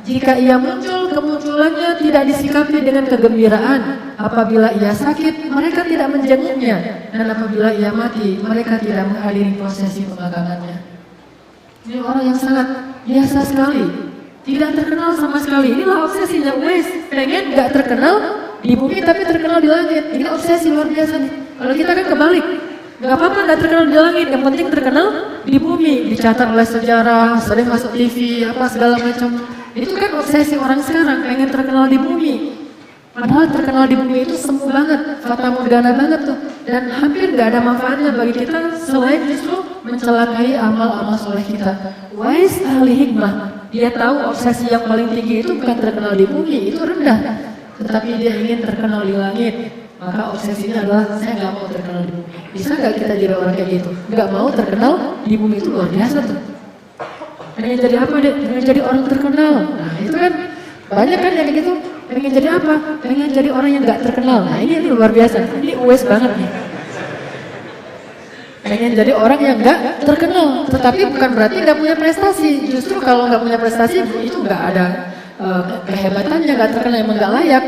Speaker 1: Jika ia muncul, kemunculannya tidak disikapi dengan kegembiraan. Apabila ia sakit, mereka tidak menjenguknya. Dan apabila ia mati, mereka tidak menghadiri prosesi pemakamannya. Ini orang yang sangat biasa sekali, tidak terkenal sama sekali. Inilah obsesinya Uwais, pengen gak terkenal di bumi tapi terkenal di langit. Ini obsesi luar biasa nih. Kalau kita kan kebalik, gak apa-apa gak terkenal di langit, yang penting terkenal di bumi. Dicatat oleh sejarah, sering masuk TV, apa segala macam. Itu kan obsesi orang sekarang, pengen terkenal di bumi. Padahal terkenal di bumi itu semu banget, fata morgana banget tuh. Dan hampir gak ada manfaatnya bagi kita selain justru mencelakai amal-amal soleh kita. Uwais ahli hikmah, dia tahu obsesi yang paling tinggi itu bukan terkenal di bumi, itu rendah. Tetapi dia ingin terkenal di langit. Maka obsesinya adalah saya gak mau terkenal di bumi. Bisa gak kita jadi orang kayak gitu? Gak mau terkenal di bumi itu luar biasa tuh. Pengen jadi apa deh? Pengen jadi orang terkenal. Nah itu kan banyak kan yang kayak gitu. Pengen jadi apa? Pengen jadi orang yang gak terkenal. Nah ini luar biasa. Ini Uwais banget nih. Pengen jadi orang yang gak terkenal. Tetapi bukan berarti gak punya prestasi. Justru kalau gak punya prestasi itu gak ada kehebatannya, gak terkenal, emang gak layak.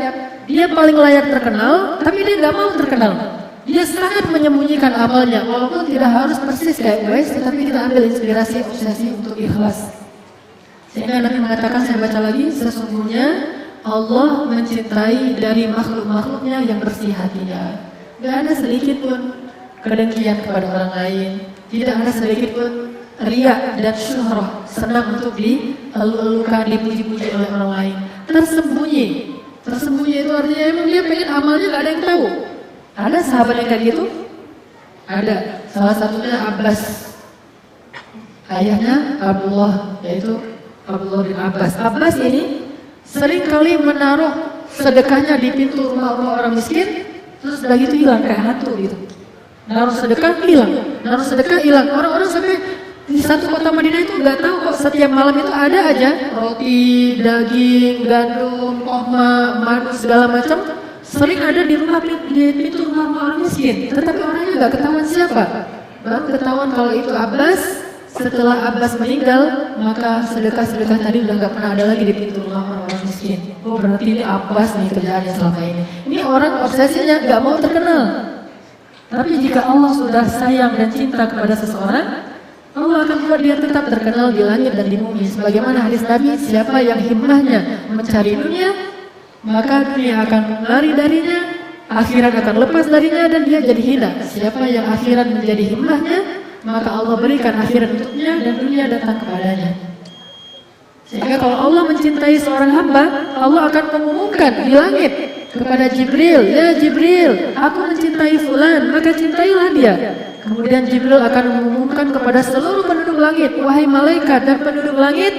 Speaker 1: Dia paling layak terkenal, tapi dia gak mau terkenal. Dia sangat menyembunyikan amalnya. Walaupun tidak harus persis kayak Uwais, tetapi kita ambil inspirasi obsesi untuk ikhlas. Sehingga Nabi mengatakan, saya baca lagi, sesungguhnya Allah mencintai dari makhluk-makhluknya yang bersih hatinya. Gak ada sedikit pun kedengkian kepada orang lain. Tidak ada sedikit pun riya dan syuhrah, senang untuk dielu-elukan, dipuji-puji oleh orang lain. Tersembunyi. Tersembunyi itu artinya emang dia pengen amalnya gak ada yang tahu. Ada sahabat yang kayak gitu? Ada. Salah satunya Abbas. Ayahnya Abdullah, yaitu Abdullah bin Abbas. Abbas ini sering kali menaruh sedekahnya di pintu rumah-rumah orang miskin, terus udah gitu hilang kayak hantu gitu. Naruh sedekah hilang, naruh sedekah hilang. Orang-orang sampai di satu kota Madinah itu nggak tahu kok setiap malam itu ada aja roti, daging, gandum, kohma, madu segala macam sering ada di pintu rumah orang miskin. Tetapi orangnya nggak ketahuan siapa. Baru ketahuan kalau itu Abbas setelah Abbas meninggal, maka sedekah-sedekah tadi udah nggak pernah ada lagi di pintu rumah orang miskin. Oh, berarti ini Abbas nih kerjaannya selama ini. Ini orang obsesinya nggak mau terkenal. Tapi jika Allah sudah sayang dan cinta kepada seseorang, Allah akan buat dia tetap terkenal di langit dan di bumi. Sebagaimana hadis Nabi, siapa yang himmahnya mencari dunia, maka dunia akan lari darinya, akhirat akan lepas darinya dan dia jadi hina. Siapa yang akhirat menjadi himmahnya, maka Allah berikan akhirat untuknya dan dunia datang kepadanya. Sehingga kalau Allah mencintai seorang hamba, Allah akan mengumumkan di langit kepada Jibril, ya Jibril, aku mencintai fulan, maka cintailah dia. Kemudian Jibril akan mengumumkan kepada seluruh penduduk langit, wahai malaikat dan penduduk langit,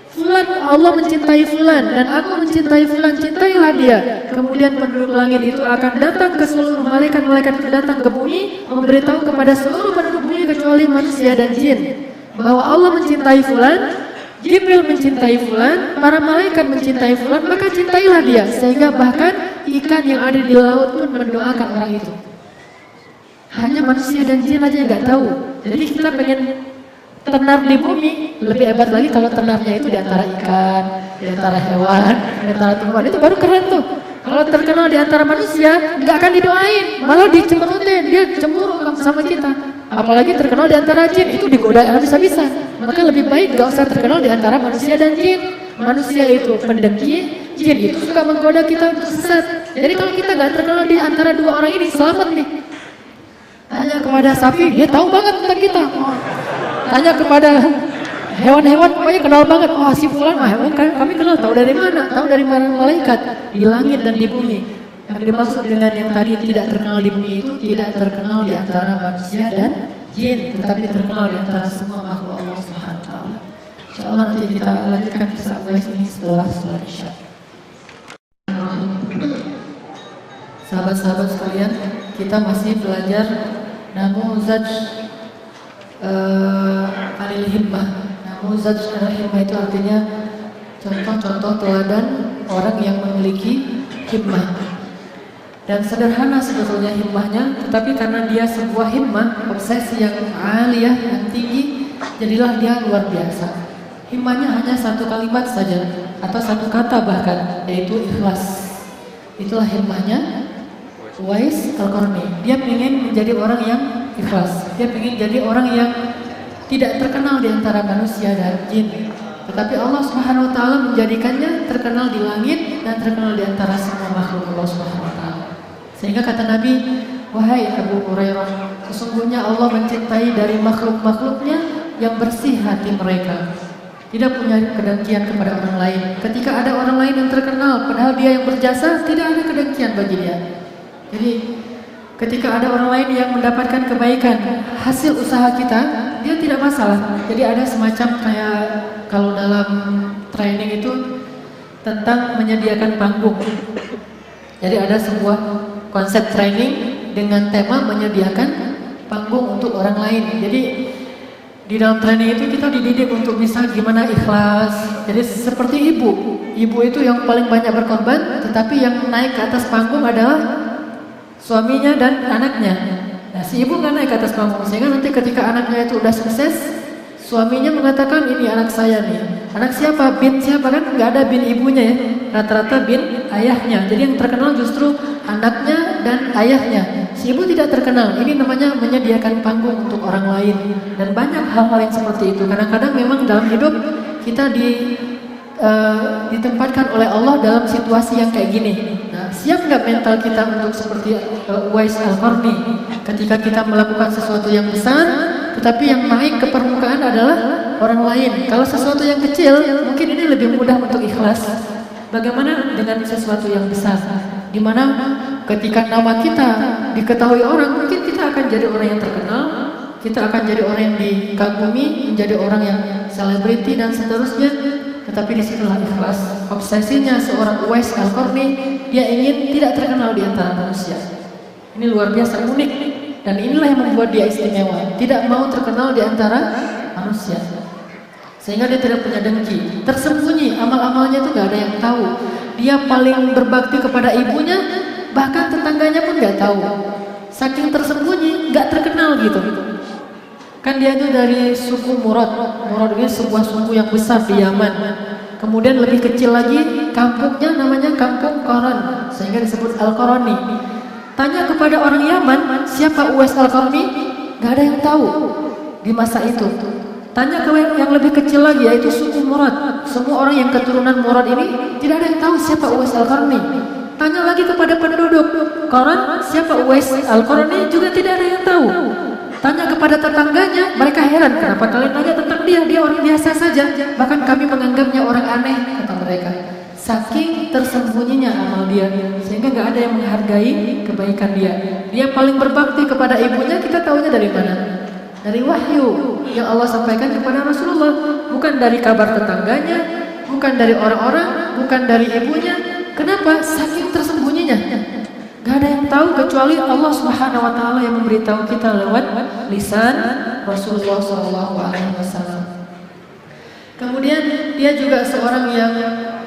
Speaker 1: fulan, Allah mencintai fulan dan aku mencintai fulan, cintailah dia. Kemudian penduduk langit itu akan datang ke seluruh malaikat-malaikat itu datang ke bumi, memberitahu kepada seluruh penduduk bumi kecuali manusia dan jin bahwa Allah mencintai fulan, Jibril mencintai fulan, para malaikat mencintai fulan, maka cintailah dia. Sehingga bahkan ikan yang ada di laut pun mendoakan orang itu. Hanya manusia dan jin aja yang nggak tahu. Jadi kita pengen ternar di bumi, lebih hebat lagi kalau ternarnya itu di antara ikan, di antara hewan, di antara tumbuhan, itu baru keren tuh. Kalau terkenal di antara manusia, nggak akan didoain, malah dicemberutin, dia cemburu sama kita. Apalagi terkenal di antara jin, itu digoda habis-habisan. Maka lebih baik gak usah terkenal di antara manusia dan jin. Manusia itu pendengki, jin itu suka menggoda kita untuk sesat. Jadi kalau kita gak terkenal di antara dua orang ini, selamat nih. Tanya kepada sapi, dia tahu banget tentang kita. Tanya kepada hewan-hewan, pokoknya kenal banget. Wah, si fulan, hewan kami kenal, tahu dari mana? Tahu dari mana malaikat di langit dan di bumi. Yang dimaksud dengan yang tadi tidak terkenal di bumi itu tidak terkenal di antara manusia dan jin, tetapi terkenal di antara semua makhluk Allah Subhanahu wa taala. Insyaallah nanti kita lanjutkan kisah Uwais ini setelah sholat Isya. Sahabat-sahabat sekalian, kita masih belajar namuzaj alil himmah. Namuzaj alil himmah itu artinya contoh-contoh teladan orang yang memiliki himmah. Dan sederhana sebetulnya himmahnya, tetapi karena dia sebuah himmah, obsesi yang aliyah, yang tinggi, jadilah dia luar biasa. Himmahnya hanya satu kalimat saja, atau satu kata bahkan, yaitu ikhlas. Itulah himmahnya Uwais Al-Qarni. Dia ingin menjadi orang yang ikhlas. Dia ingin jadi orang yang tidak terkenal di antara manusia dan jin. Tetapi Allah Subhanahu wa taala menjadikannya terkenal di langit dan terkenal di antara semua makhluk Allah Subhanahu wa taala. Sehingga kata Nabi, wahai Abu Hurairah, sesungguhnya Allah mencintai dari makhluk-makhluknya yang bersih hati mereka, tidak punya kedengkian kepada orang lain. Ketika ada orang lain yang terkenal, padahal dia yang berjasa, tidak ada kedengkian bagi dia. Jadi ketika ada orang lain yang mendapatkan kebaikan hasil usaha kita, dia tidak masalah. Jadi ada semacam kayak kalau dalam training itu tentang menyediakan panggung. Jadi ada sebuah konsep training dengan tema menyediakan panggung untuk orang lain. Jadi di dalam training itu kita dididik untuk bisa gimana ikhlas. Jadi seperti ibu itu yang paling banyak berkorban, tetapi yang naik ke atas panggung adalah suaminya dan anaknya. Nah, si ibu nggak naik ke atas panggung, sehingga nanti ketika anaknya itu udah sukses, suaminya mengatakan ini anak saya nih. Anak siapa? Bin siapa? Kan nggak ada bin ibunya ya, rata-rata bin ayahnya. Jadi yang terkenal justru anaknya dan ayahnya. Si ibu tidak terkenal. Ini namanya menyediakan panggung untuk orang lain. Dan banyak hal-hal yang seperti itu. Kadang-kadang memang dalam hidup kita ditempatkan oleh Allah dalam situasi yang kayak gini. Nah, siap nggak mental kita untuk seperti Uwais Al-Qarni? Ketika kita melakukan sesuatu yang besar, tetapi yang naik ke permukaan adalah orang lain. Kalau sesuatu yang kecil, mungkin ini lebih mudah untuk ikhlas. Bagaimana dengan sesuatu yang besar? Di mana ketika nama kita diketahui orang, mungkin kita akan jadi orang yang terkenal, kita akan jadi orang yang dikagumi, menjadi orang yang selebriti dan seterusnya. Tetapi disitulah ikhlas. Obsesinya seorang Uwais Al-Qarni, dia ingin tidak terkenal di antara manusia. Ini luar biasa unik. Dan inilah yang membuat dia istimewa. Tidak mau terkenal di antara manusia. Sehingga dia tidak punya dengki. Tersembunyi, amal-amalnya itu gak ada yang tahu. Dia paling berbakti kepada ibunya, bahkan tetangganya pun gak tahu. Saking tersembunyi, gak terkenal gitu. Kan dia itu dari suku Murad. Murad ini sebuah suku yang besar di Yaman. Kemudian lebih kecil lagi, kampungnya namanya Kampung Qaran, sehingga disebut Al-Qarani. Tanya kepada orang Yaman, siapa Uwais Al-Qarani? Gak ada yang tahu di masa itu. Tanya ke yang lebih kecil lagi, yaitu suku Murad. Semua orang yang keturunan Murad ini tidak ada yang tahu siapa Uwais Al-Qarani. Tanya lagi kepada penduduk Qaran, siapa Uwais Al-Qarani? Juga tidak ada yang tahu. Tanya kepada tetangganya, mereka heran, kenapa kalian tanya tentang dia? Dia orang biasa saja, bahkan kami menganggapnya orang aneh, kata mereka. Saking tersembunyinya amal dia, sehingga gak ada yang menghargai kebaikan dia. Dia paling berbakti kepada ibunya, kita tahunya dari mana? Dari wahyu yang Allah sampaikan kepada Rasulullah, bukan dari kabar tetangganya, bukan dari orang-orang, bukan dari ibunya. Kenapa? Saking tersembunyinya. Gak ada yang tahu kecuali Allah Subhanahu wa taala yang memberitahu kita lewat lisan Rasulullah SAW. Kemudian dia juga seorang yang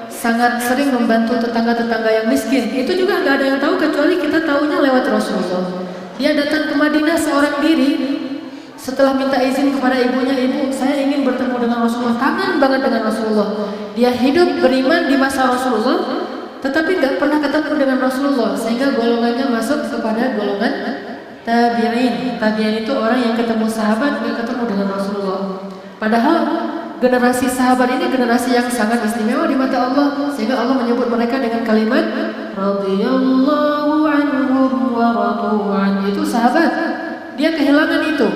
Speaker 1: sangat sering membantu tetangga-tetangga yang miskin. Itu juga gak ada yang tahu kecuali kita tahunya lewat Rasulullah. Dia datang ke Madinah seorang diri setelah minta izin kepada ibunya, ibu saya ingin bertemu dengan Rasulullah, kangen banget dengan Rasulullah. Dia hidup beriman di masa Rasulullah, tetapi nggak pernah ketemu dengan Rasulullah, sehingga golongannya masuk kepada golongan tabi'in. Tabi'in itu orang yang ketemu sahabat nggak ketemu dengan Rasulullah. Padahal generasi sahabat ini generasi yang sangat istimewa di mata Allah, sehingga Allah menyebut mereka dengan kalimat radhiyallahu anhum wa radu an. Itu sahabat. Dia kehilangan itu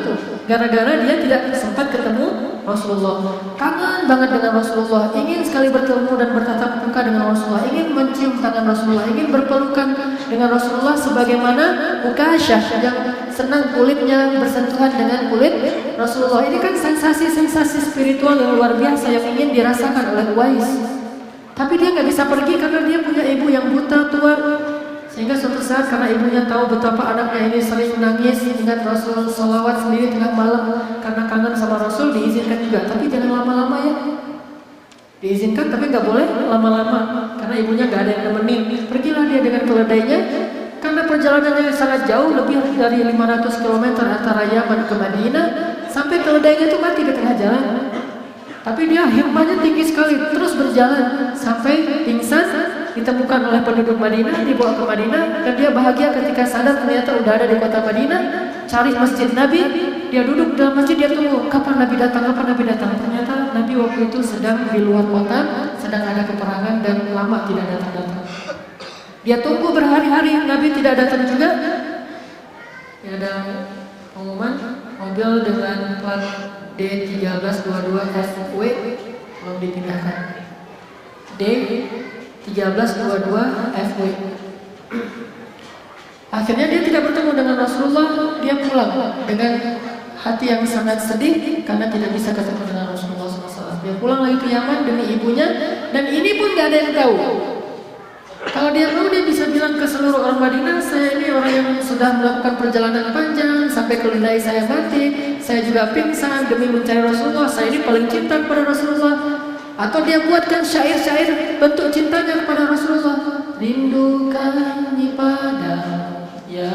Speaker 1: gara-gara dia tidak sempat ketemu Rasulullah. Kangen banget dengan Rasulullah, ingin sekali bertemu dan bertatap muka dengan Rasulullah, ingin mencium tangan Rasulullah, ingin berpelukan dengan Rasulullah sebagaimana Ukasyah yang senang kulitnya bersentuhan dengan kulit Rasulullah. Ini kan sensasi-sensasi spiritual yang luar biasa yang ingin dirasakan oleh Uwais. Tapi dia nggak bisa pergi karena dia punya ibu yang buta tua. Sehingga suatu saat karena ibunya tahu betapa anaknya ini sering nangis ingat Rasul, salawat sendiri tengah malam karena kangen sama Rasul, diizinkan juga, tapi jangan lama-lama ya. Diizinkan tapi nggak boleh lama-lama karena ibunya nggak ada yang nemenin. Pergilah dia dengan keledainya karena perjalanannya sangat jauh, lebih dari 500 km antara Yaman ke Madinah, sampai keledainya itu mati di tengah jalan. Tapi dia himmahnya tinggi sekali, terus berjalan sampai pingsan, ditemukan oleh penduduk Madinah, dibawa ke Madinah, dan dia bahagia ketika sadar ternyata udah ada di kota Madinah. Cari masjid Nabi, dia duduk dalam masjid, dia tunggu kapan Nabi datang, kapan Nabi datang. Ternyata Nabi waktu itu sedang di luar kota, sedang ada peperangan dan lama tidak datang-datang. Dia tunggu berhari-hari, Nabi tidak datang juga. Ya, ada pengumuman mobil dengan plat D1322FW belum dipindahkan. D1322FW. Akhirnya dia tidak bertemu dengan Rasulullah, dia pulang dengan hati yang sangat sedih karena tidak bisa ketemu dengan Rasulullah SAW. Dia pulang lagi ke Yaman demi ibunya, dan ini pun gak ada yang tahu. Kalau dia mau, dia bisa bilang ke seluruh orang Madinah, saya ini orang yang sudah melakukan perjalanan panjang sampai keledai saya mati, saya juga pingsan demi mencari Rasulullah, saya ini paling cinta kepada Rasulullah. Atau dia buatkan syair-syair bentuk cintanya kepada Rasulullah. Rindukannya padamu ya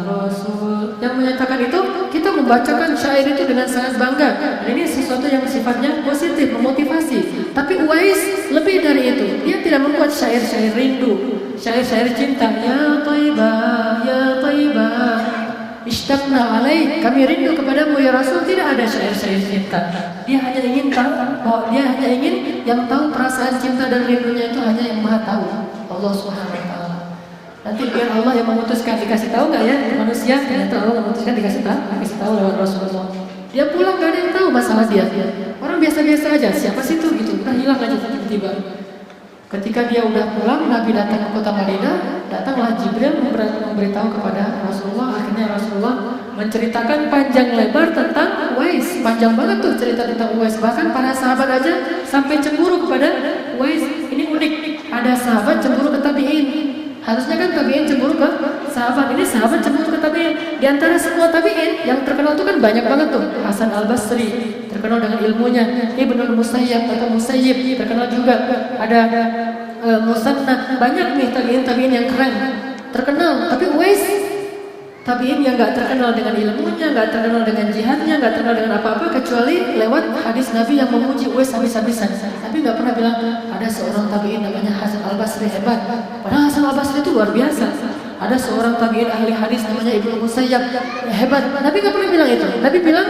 Speaker 1: Rasul. Yang menyatakan itu, kita membacakan syair itu dengan sangat bangga. Ini sesuatu yang sifatnya positif, memotivasi. Tapi Uwais lebih dari itu. Dia tidak membuat syair-syair rindu, syair-syair cinta. Ya Taibah, ya Taibah, ishtaqna alaik, kami rindu kepadamu ya Rasul. Tidak ada syair-syair cinta. Dia hanya ingin tahu, dia hanya ingin yang tahu perasaan cinta dan rindunya itu hanya yang Maha tahu, Allah Subhanahu wa taala. Nanti biar Allah yang memutuskan, dikasih tahu nggak ya manusia? Ternyata Allah memutuskan dikasih tahu lewat Rasulullah. Dia pulang nggak ada yang tahu masalah dia. Orang biasa-biasa aja, siapa sih itu gitu, udah hilang aja tiba-tiba. Ketika dia udah pulang, Nabi datang ke kota Madinah, datanglah Jibril memberitahu kepada Rasulullah. Akhirnya Rasulullah menceritakan panjang lebar tentang Uwais. Panjang banget tuh cerita tentang Uwais. Bahkan para sahabat aja sampai cemburu kepada Uwais. Ini unik, ada sahabat cemburu ke tabi'in. Harusnya kan tabi'in cemburu ke sahabat. Ini sahabat cemburu ke tabi'in. Di antara semua tabi'in yang terkenal itu kan banyak banget tuh. Hasan al-Basri terkenal dengan ilmunya. Ibnul Musayyab atau Musayyib terkenal juga. Ada Musanna, banyak nih tabi'in yang keren, terkenal. Tapi Uwais tabiin yang nggak terkenal dengan ilmunya, nggak terkenal dengan jihadnya, nggak terkenal dengan apa-apa kecuali lewat hadis Nabi yang memuji Uwais habis-habisan. Tapi nggak pernah bilang ada seorang tabiin namanya Hasan Al Basri hebat. Padahal Hasan Al Basri itu luar biasa. Ada seorang tabiin ahli hadis namanya Ibnu Musayyab hebat. Nabi nggak pernah bilang itu. Nabi bilang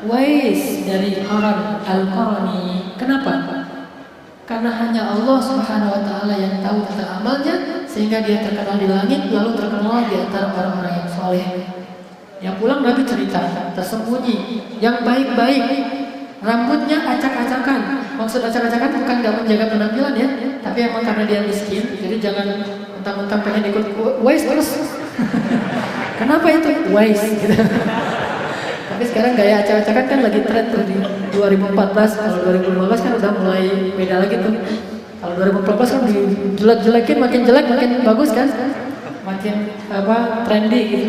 Speaker 1: Uwais dari Haram Al-Qarni. Kenapa? Karena hanya Allah Subhanahu wa taala yang tahu tentang amalnya, sehingga dia terkenal di langit lalu terkenal di antara orang-orang yang soleh. Yang pulang Nabi cerita tersembunyi yang baik-baik, rambutnya acak-acakan. Maksud acak-acakan bukan nggak menjaga penampilan ya, tapi emang karena dia miskin, jadi jangan mentang-mentang pengen ikut Uwais terus. Kenapa itu Uwais gitu. Tapi sekarang gaya acak-acakan kan lagi tren tuh di 2014, kalau 2015 kan udah mulai beda lagi tuh. Kalau 2014 kan dijelek-jelekin, makin jelek makin bagus kan, makin trendy gitu.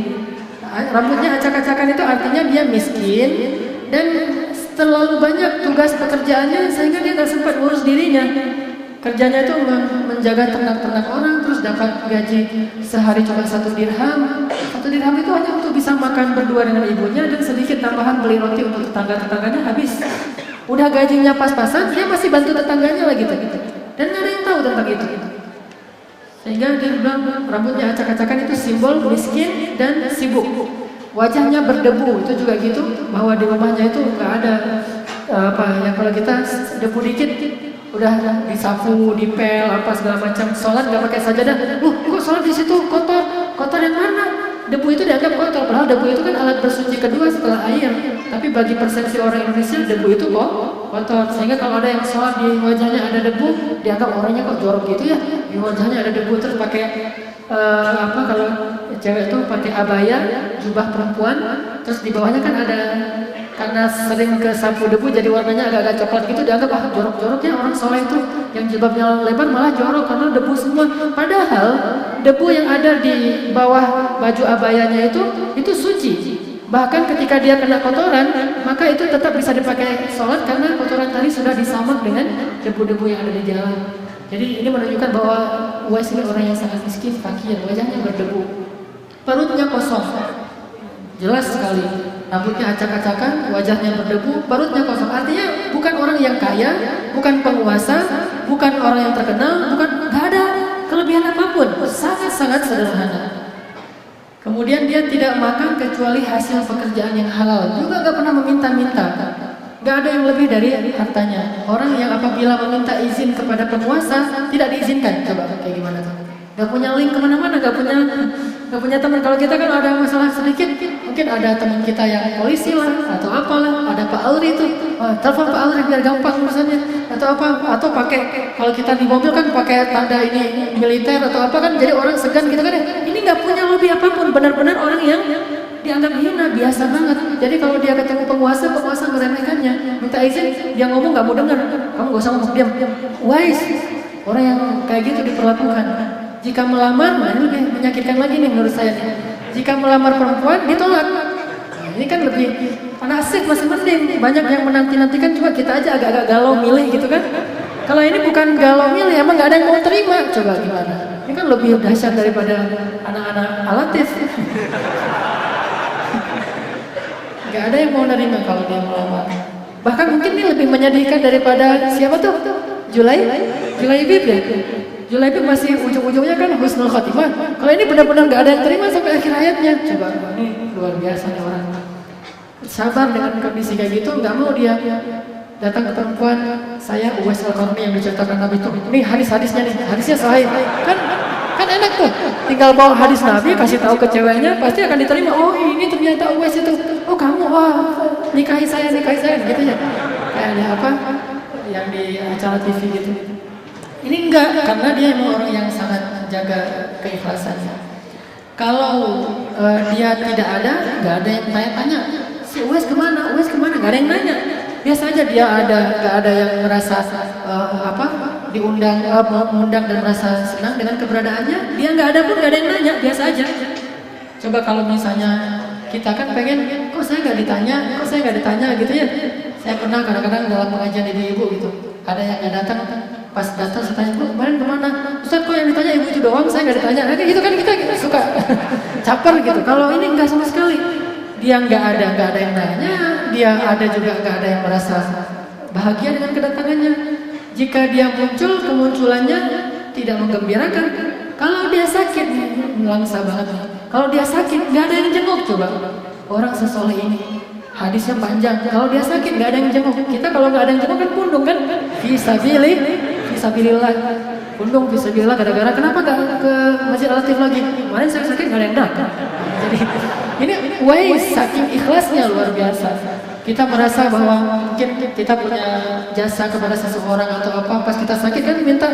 Speaker 1: Rambutnya acak-acakan itu artinya dia miskin dan terlalu banyak tugas pekerjaannya sehingga dia nggak sempat ngurus dirinya. Kerjanya itu menjaga ternak-ternak orang, terus dapat gaji sehari cuma 1 dirham. 1 dirham itu hanya untuk bisa makan berdua dengan ibunya dan sedikit tambahan beli roti untuk tetangga-tetangganya habis. Udah gajinya pas-pasan, dia masih bantu tetangganya lagi gitu. Dan nggak ada yang tahu tentang itu. Sehingga dia bilang rambutnya acak-acakan itu simbol miskin dan sibuk. Wajahnya berdebu, itu juga gitu, bahwa di rumahnya itu nggak ada yang kalau kita debu dikit udah disapu, dipel, apa segala macam. Sholat nggak pakai sajadah. Kok sholat di situ kotor? Kotor yang mana? Debu itu dianggap kotor. Padahal debu itu kan alat bersuci kedua setelah air. Tapi bagi persepsi orang Indonesia debu itu kok kotor. Sehingga kalau ada yang sholat di wajahnya ada debu, dianggap orangnya kok jorok gitu ya. Di wajahnya ada debu terus pakai kalau cewek itu pakai abaya, jubah perempuan, terus di bawahnya kan ada, karena sering ke sapu debu jadi warnanya agak-agak coklat gitu, dianggap jorok-joroknya orang soleh itu yang jilbabnya lebar malah jorok karena debu semua. Padahal debu yang ada di bawah baju abayanya itu suci. Bahkan ketika dia kena kotoran, maka itu tetap bisa dipakai sholat karena kotoran tadi sudah disamak dengan debu-debu yang ada di jalan. Jadi ini menunjukkan bahwa Uwais ini orang yang sangat miskin, fakir, wajahnya berdebu, perutnya kosong, jelas sekali. Rambutnya acak-acakan, wajahnya berdebu, perutnya kosong. Artinya bukan orang yang kaya, bukan penguasa, bukan orang yang terkenal, nggak ada kelebihan apapun, sangat-sangat sederhana. Kemudian dia tidak makan kecuali hasil pekerjaan yang halal, juga nggak pernah meminta-minta. Gak ada yang lebih dari hartanya. Orang yang apabila meminta izin kepada penguasa tidak diizinkan. Coba kayak gimana tuh? Gak punya link kemana-mana, gak punya teman. Kalau kita kan ada masalah sedikit, mungkin ada teman kita yang polisi lah atau apalah, ada Pak Alri itu, telepon Pak Alri biar gampang urusannya atau apa, atau pakai, kalau kita di mobil kan pakai tanda ini militer atau apa kan, jadi orang segan gitu kan ya. Ini gak punya lobby apapun, benar-benar orang yang dianggap hina, biasa banget. Jadi kalau dia ketemu penguasa meremehkannya, minta izin, dia ngomong nggak mau dengar. Kamu nggak usah ngomong, diam. Wise, orang yang kayak gitu diperlakukan. Jika melamar, ini lebih menyakitkan lagi nih menurut saya. Jika melamar perempuan, ditolak. Ini kan lebih nasib masih mending. Banyak yang menanti-nantikan, cuma kita aja agak-agak galau milih gitu kan. Kalau ini bukan galau milih, emang nggak ada yang mau terima. Coba gimana? Ini kan lebih dahsyat daripada anak-anak alatif. Gak ada yang mau nerima kalau dia melamar. Bahkan mungkin ini lebih menyedihkan daripada siapa tuh? Julaibib ya? Julaibib masih ujung-ujungnya kan husnul khotimah. Kalau ini benar-benar gak ada yang terima sampai akhir hayatnya. Coba, ini luar biasa nih orang. Sabar dengan kondisi kayak gitu, gak mau dia datang ke perempuan. Saya Uwais Al-Qarni yang diceritakan Nabi itu. Ini hadis-hadisnya nih, hadisnya sahih. Kan enak tuh, tinggal bawa hadis Nabi, kasih tahu ke ceweknya, pasti akan diterima. Oh ini ternyata Uwais itu. Oh kamu, nikahi saya gitu ya. Kayak apa yang di acara TV gitu. Ini enggak, karena dia emang orang yang sangat jaga keikhlasannya. Kalau dia tidak ada, nggak ada yang tanya-tanya. Si Uwais kemana? Nggak ada yang nanya. Biasa aja dia ada, nggak ada yang merasa mengundang dan merasa senang dengan keberadaannya. Dia nggak ada pun nggak ada yang nanya, biasa aja. Coba kalau misalnya kita kan pengen, kok saya nggak ditanya gitu ya. Saya pernah kadang-kadang dalam pengajian ibu-ibu gitu, ada yang nggak datang, pas datang saya tanya, Bu kemarin kemana? Ustaz kok yang ditanya ibu itu doang, saya nggak ditanya. Nah, gitu kan kita suka suka caper gitu. Kalau ini enggak sama sekali. Dia enggak ada yang nanya, dia ada juga enggak ada yang merasa bahagia dengan kedatangannya. Jika dia muncul, kemunculannya tidak menggembirakan. Kalau dia sakit, langsa banget. Kalau dia sakit, nggak ada yang jenguk coba. Orang sesoleh ini, hadisnya panjang. Kalau dia sakit, nggak ada yang jenguk. Kita kalau nggak ada yang jenguk kan pundung kan? Fisabilillah. Pundung fisabilillah. Gara-gara kenapa nggak ke Masjid Al-Latif lagi? Kemarin saya sakit nggak ada yang datang. Jadi ini saking ikhlasnya luar biasa. Kita merasa bahwa mungkin kita punya jasa kepada seseorang atau apa, pas kita sakit kan minta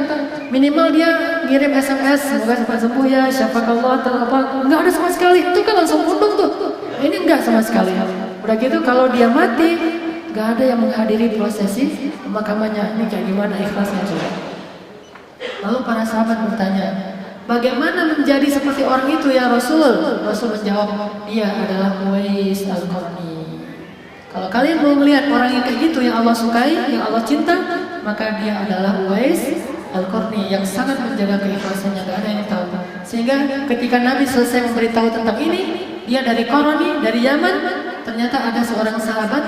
Speaker 1: minimal dia ngirim SMS semoga cepat sembuh ya, syafakallah atau apa. Enggak ada sama sekali. Itu kan langsung pundung tuh. Ini enggak sama sekali. Udah gitu kalau dia mati, enggak ada yang menghadiri prosesi pemakamannya. Ini kayak gimana ikhlasnya coba. Lalu para sahabat bertanya, bagaimana menjadi seperti orang itu ya Rasul? Rasul menjawab, dia adalah Uwais Al-Qarni. Kalau kalian mau melihat orang yang kayak gitu, yang Allah sukai, yang Allah cinta, maka dia adalah Uwais Al-Qarni yang sangat menjaga keikhlasannya, gak ada yang tahu. Sehingga ketika Nabi selesai memberitahu tentang ini, dia dari Qarni, dari Yaman, ternyata ada seorang sahabat,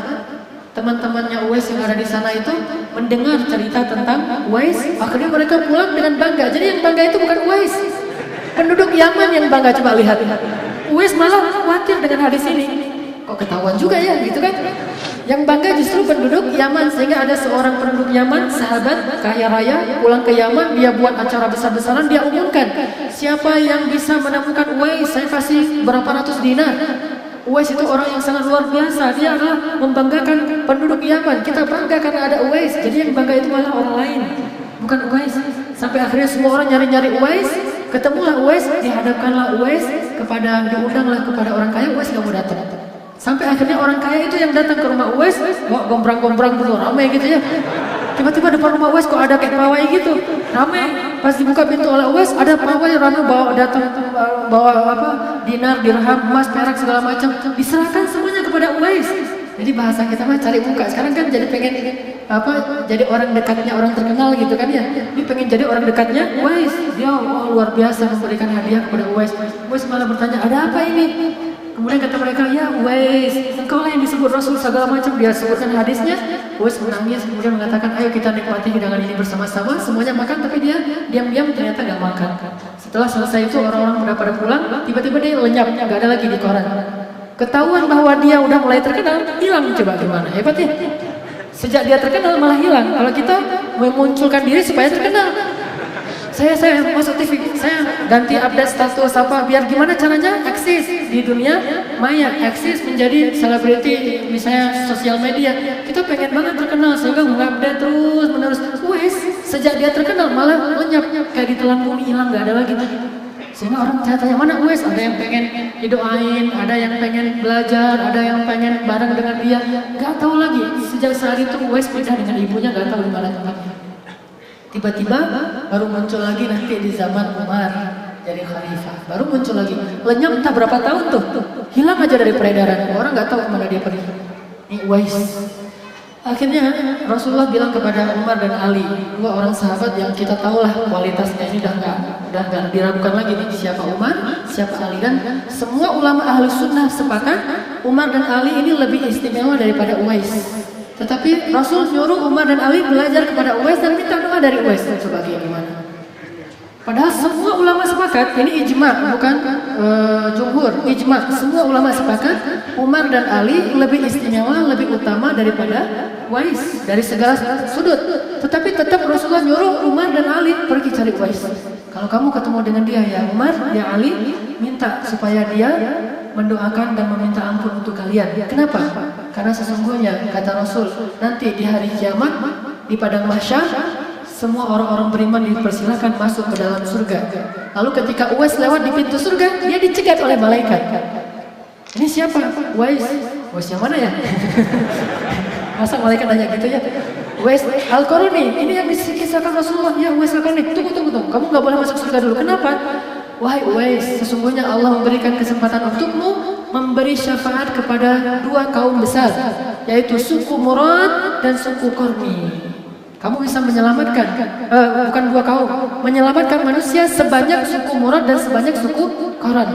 Speaker 1: teman-temannya Uwais yang ada di sana itu mendengar cerita tentang Uwais, akhirnya mereka pulang dengan bangga. Jadi yang bangga itu bukan Uwais, penduduk Yaman yang bangga. Coba lihat, Uwais malah khawatir dengan hadis ini. Kok ketahuan juga ya gitu kan. Yang bangga justru penduduk Yaman. Sehingga ada seorang penduduk Yaman, sahabat kaya raya, pulang ke Yaman, dia buat acara besar-besaran, dia umumkan, siapa yang bisa menemukan Uwais, saya kasih berapa ratus dinar. Uwais itu orang yang sangat luar biasa. Dia adalah membanggakan penduduk Yaman. Kita bangga karena ada Uwais. Jadi yang bangga itu malah orang lain, bukan Uwais. Sampai akhirnya semua orang nyari-nyari Uwais. Ketemulah Uwais, dihadapkanlah Uwais diundanglah kepada orang kaya. Uwais gak mau datang. Sampai akhirnya orang kaya itu yang datang ke rumah Uwais, wah gombrang-gombrang gitu, ramai gitu ya. Tiba-tiba depan rumah Uwais kok ada kayak pawai gitu, ramai. Pas dibuka pintu oleh Uwais, ada pawai ramai bawa apa? Dinar, dirham, emas, perak segala macam, diserahkan semuanya kepada Uwais. Jadi bahasa kita mah cari muka. Sekarang kan jadi pengen apa? Jadi orang dekatnya orang terkenal gitu kan ya. Ini pengen jadi orang dekatnya Uwais. Dia luar biasa memberikan hadiah kepada Uwais. Uwais malah bertanya, ada apa ini? Kemudian kata mereka, ya Uwais, engkau lah yang disebut Rasul segala macam. Dia sebutkan hadisnya. Uwais menangis, kemudian mengatakan, ayo kita nikmati hidangan ini bersama-sama. Semuanya makan, tapi dia diam-diam ternyata gak makan. Setelah selesai itu orang-orang udah pada pulang, tiba-tiba dia lenyap, gak ada lagi di koran. Ketahuan bahwa dia udah mulai terkenal, hilang. Coba gimana, hebat ya. Sejak dia terkenal malah hilang. Kalau kita memunculkan diri supaya terkenal, saya masuk TV, saya ganti update status apa, biar gimana caranya eksis di dunia maya, eksis menjadi selebriti misalnya sosial media. Kita pengen banget terkenal sehingga mengupdate terus menerus. Wes, sejak dia terkenal malah lenyap, kayak ditelan bumi, hilang, nggak ada lagi. Sehingga orang tanya mana Wes, ada yang pengen didoain, ada yang pengen belajar, ada yang pengen bareng dengan dia, nggak tahu lagi. Sejak saat itu Wes pindah dengan ibunya, nggak tahu di mana tempatnya. Tiba-tiba baru muncul lagi nanti di zaman Umar jadi khalifah, baru muncul lagi, lenyap entah berapa tahun tuh, hilang aja dari peredaran, orang nggak tahu kemana dia pergi. Ini Uwais. Akhirnya Rasulullah bilang kepada Umar dan Ali, dua orang sahabat yang kita tahu lah kualitasnya ini udah nggak diragukan lagi nih, siapa Umar, siapa Ali. Dan semua ulama ahli sunnah sepakat Umar dan Ali ini lebih istimewa daripada Uwais. Tetapi Rasul nyuruh Umar dan Ali belajar kepada Uwais dan minta doa dari Uwais. Coba gimana? Padahal semua ulama sepakat, ini ijma, bukan jumhur, ijma. Semua ulama sepakat Umar dan Ali lebih istimewa, lebih utama daripada Uwais dari segala sudut. Tetapi tetap Rasulullah nyuruh Umar dan Ali pergi cari Uwais. Kalau kamu ketemu dengan dia ya Umar, ya Ali, minta supaya dia mendoakan dan meminta ampun untuk kalian. Kenapa? Karena sesungguhnya kata Rasul, nanti di hari kiamat di padang mahsyar semua orang-orang beriman dipersilakan masuk ke dalam surga. Lalu ketika Uwais lewat di pintu surga, dia dicegat oleh malaikat. Ini siapa? Uwais. Uwais yang mana ya? Masa malaikat nanya gitu ya? Uwais Al-Qarni, ini yang dikisahkan Rasulullah. Ya Uwais Al-Qarni, tunggu. Kamu gak boleh masuk surga dulu. Kenapa? Wahai Uwais, sesungguhnya Allah memberikan kesempatan untukmu memberi syafaat kepada dua kaum besar, yaitu suku Murad dan suku Qarni. kamu bisa menyelamatkan, bukan dua kaum, menyelamatkan manusia sebanyak suku Murad dan sebanyak suku Qaran.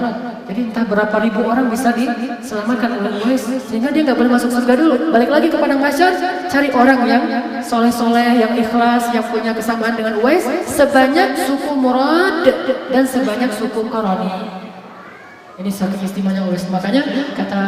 Speaker 1: Jadi entah berapa ribu orang bisa diselamatkan oleh Uwais, sehingga dia nggak boleh masuk surga dulu. Balik lagi ke padang mahsyar, cari orang yang soleh-soleh, yang ikhlas, yang punya kesamaan dengan Uwais, sebanyak suku Murad dan sebanyak suku Qaran. Ini saking istimewanya Uwais. Makanya kata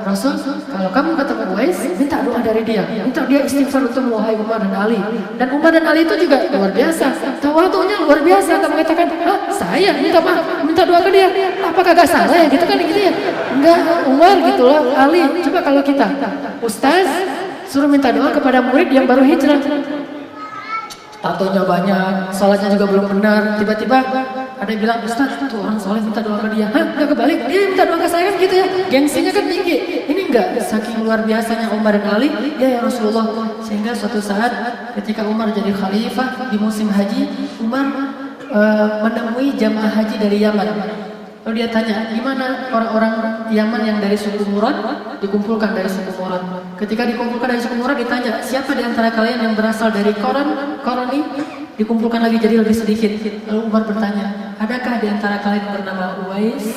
Speaker 1: Rasul, kalau kamu ketemu Uwais, minta doa dari dia, minta dia istighfar untuk wahai Umar dan Ali. Dan Umar dan Ali itu juga luar biasa, tawadhunya luar biasa. Tak mengatakan, saya minta maaf, minta doa ke dia. Apakah gak salah ya? Gitu kan gitu ya? Enggak, Umar gitulah, Ali. Coba kalau kita, Ustaz suruh minta doa kepada murid yang baru hijrah, tatonya banyak, sholatnya juga belum benar, tiba-tiba ada yang bilang, Ustaz, tuh orang soleh minta doa ke dia. Nggak kebalik, dia minta doa ke saya kan gitu ya. Gengsinya kan tinggi. Ini enggak, saking luar biasanya Umar dan Ali, ya Rasulullah. Sehingga suatu saat ketika Umar jadi khalifah di musim haji, Umar menemui jamaah haji dari Yaman. Lalu dia tanya, gimana orang-orang Yaman yang dari suku Murad dikumpulkan dari suku Murad. Ketika dikumpulkan dari suku Murad ditanya, siapa di antara kalian yang berasal dari Qarani? Dikumpulkan lagi jadi lebih sedikit. Lalu Umar bertanya, adakah di antara kalian bernama Uwais?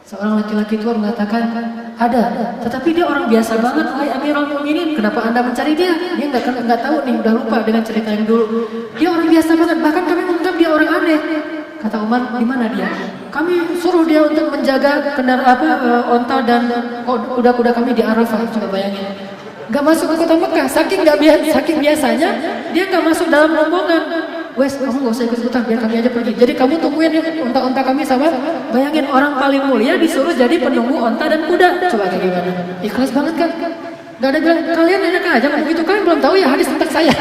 Speaker 1: Seorang laki-laki tua mengatakan, ada. Tetapi dia orang biasa banget, wahai Amirul Mukminin. Kenapa Anda mencari dia? Dia nggak tahu nih, udah lupa dengan cerita yang dulu. Dia orang biasa banget, bahkan kami menganggap dia orang aneh. Kata Umar, di mana dia? Kami suruh dia untuk menjaga onta dan kuda-kuda kami di Arafah. Coba bayangin. Gak masuk ke kota Mekah, saking biasanya dia gak masuk dalam rombongan. Wes, kamu gak usah ikut-ikutan, biar kami aja pergi. Jadi kamu tungguin ya onta-onta kami sama. Bayangin orang paling mulia disuruh jadi penunggu onta dan kuda. Coba kayak gimana? Ikhlas banget kan? Gak ada bilang, kalian enak aja begitu, kalian belum tahu ya hadis tentang saya.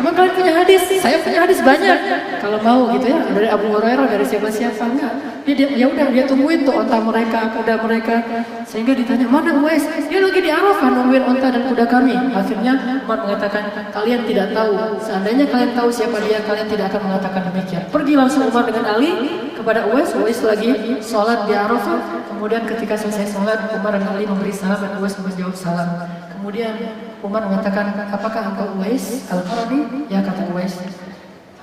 Speaker 1: Emang kalian punya hadis? Saya punya hadis banyak. Kalau mau gitu ya, dari Abu Hurairah, dari siapa-siapa enggak. Ya udah dia tungguin tuh onta mereka, kuda mereka. Sehingga ditanya, mana Uwais? Dia lagi di Arafah nungguin onta dan kuda kami. Akhirnya Umar mengatakan, kalian tidak tahu. Seandainya kalian tahu siapa dia, kalian tidak akan mengatakan demikian. Pergi langsung Umar dengan Ali kepada Uwais. Uwais lagi sholat di Arafah. Kemudian ketika selesai sholat, Umar dan Ali memberi salam dan Uwais menjawab salam. Kemudian Umar mengatakan, apakah engkau Uwais Al-Qarani? Ya, kata Uwais.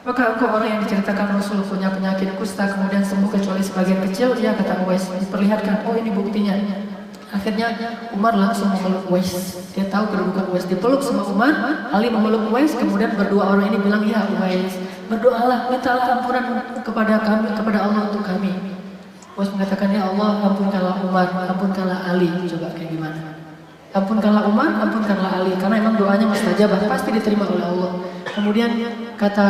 Speaker 1: Apakah engkau orang yang diceritakan Rasul punya penyakit kusta kemudian sembuh kecuali sebagian kecil? Ya, kata Uwais. Diperlihatkan, oh ini buktinya. Akhirnya Umar langsung memeluk Uwais. Dia tahu kedudukan Uwais. Dipeluk sama Umar, Ali memeluk Uwais. Kemudian berdua orang ini bilang, ya Uwais, berdoalah, mintalah ampunan kepada kami, kepada Allah untuk kami. Uwais mengatakan, ya Allah, ampunkanlah Umar, ampunkanlah Ali. Coba kayak gimana? Ampunkanlah Umar, ampunkanlah Ali. Karena emang doanya mustajabah, pasti diterima oleh Allah. Kemudian kata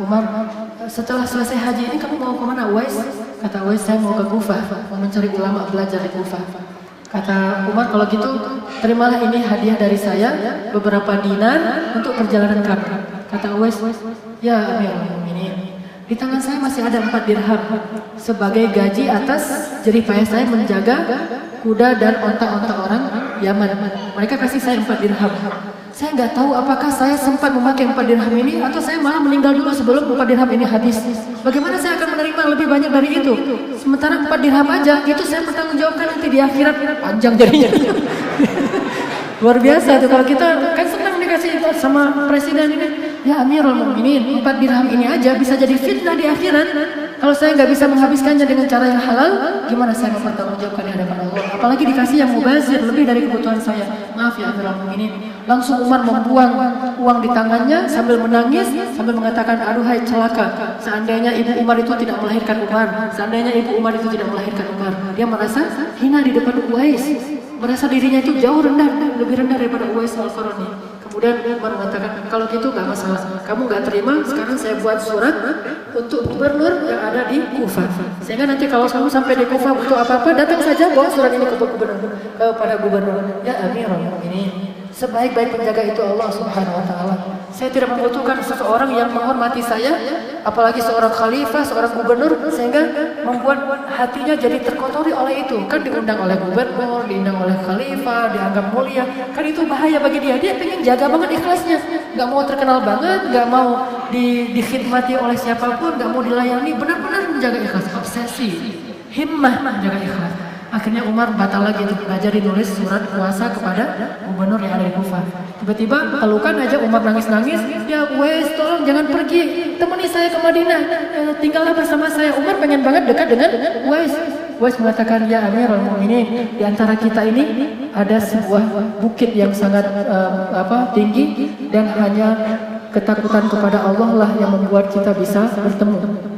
Speaker 1: Umar, setelah selesai haji ini kamu mau kemana Uwais? Kata Uwais, saya mau ke Kufah, mau mencari ulama belajar di Kufah. Kata Umar, kalau gitu terimalah ini hadiah dari saya, beberapa dinar untuk perjalanan kamu. Kata Uwais, ya Amirul Mukminin, di tangan saya masih ada 4 dirham sebagai gaji atas jerih payah saya menjaga kuda dan onta-onta orang Yaman. Mereka kasih saya 4 dirham. Saya nggak tahu apakah saya sempat memakai 4 dirham ini atau saya malah meninggal dulu sebelum 4 dirham ini habis. Bagaimana saya akan menerima lebih banyak dari itu? Sementara 4 dirham aja, itu saya bertanggungjawabkan nanti di akhirat. Panjang jadinya. Luar biasa tuh kalau kita kan senang dikasih sama presiden ini. Ya Amirul Mukminin, 4 dirham ini aja bisa jadi fitnah di akhirat. Kalau saya nggak bisa menghabiskannya dengan cara yang halal, gimana saya mempertanggungjawabkan di hadapan Allah? Apalagi dikasih yang mubazir lebih dari kebutuhan saya. Maaf ya Amirul Mukminin. Langsung Umar membuang uang di tangannya sambil menangis, sambil mengatakan, aduhai celaka. Seandainya ibu Umar itu tidak melahirkan Umar, seandainya ibu Umar itu tidak melahirkan Umar, dia merasa hina di depan Uwais, merasa dirinya itu jauh rendah, lebih rendah daripada Uwais Al-Qarani. Kemudian Umar mengatakan, kalau gitu nggak masalah, kamu nggak terima, sekarang saya buat surat untuk gubernur yang ada di Kufah. Sehingga nanti kalau kamu sampai di Kufah butuh apa-apa, datang saja bawa surat ini kepada gubernur. Ya Amirul Mukminin, sebaik-baik penjaga itu Allah Subhanahu wa taala. Saya tidak membutuhkan seseorang yang menghormati saya, apalagi seorang khalifah, seorang gubernur, sehingga membuat hatinya jadi terkotori oleh itu. Kan diundang oleh gubernur, diundang oleh khalifah, dianggap mulia. Kan itu bahaya bagi dia. Dia pengen jaga banget ikhlasnya, nggak mau terkenal banget, nggak mau dikhidmati oleh siapapun, nggak mau dilayani. Benar-benar menjaga ikhlas, obsesi, himmah menjaga ikhlas. Akhirnya Umar batal lagi tuh nggak jadi nulis surat kuasa kepada gubernur yang ada di Kufah. Tiba-tiba pelukan aja Umar nangis-nangis, ya Uwais tolong jangan pergi, temani saya ke Madinah, tinggallah bersama saya. Umar pengen banget dekat dengan Uwais. Uwais mengatakan, ya Amirul Mukminin, di antara kita ini ada sebuah bukit yang sangat tinggi dan hanya ketakutan kepada Allah lah yang membuat kita bisa bertemu.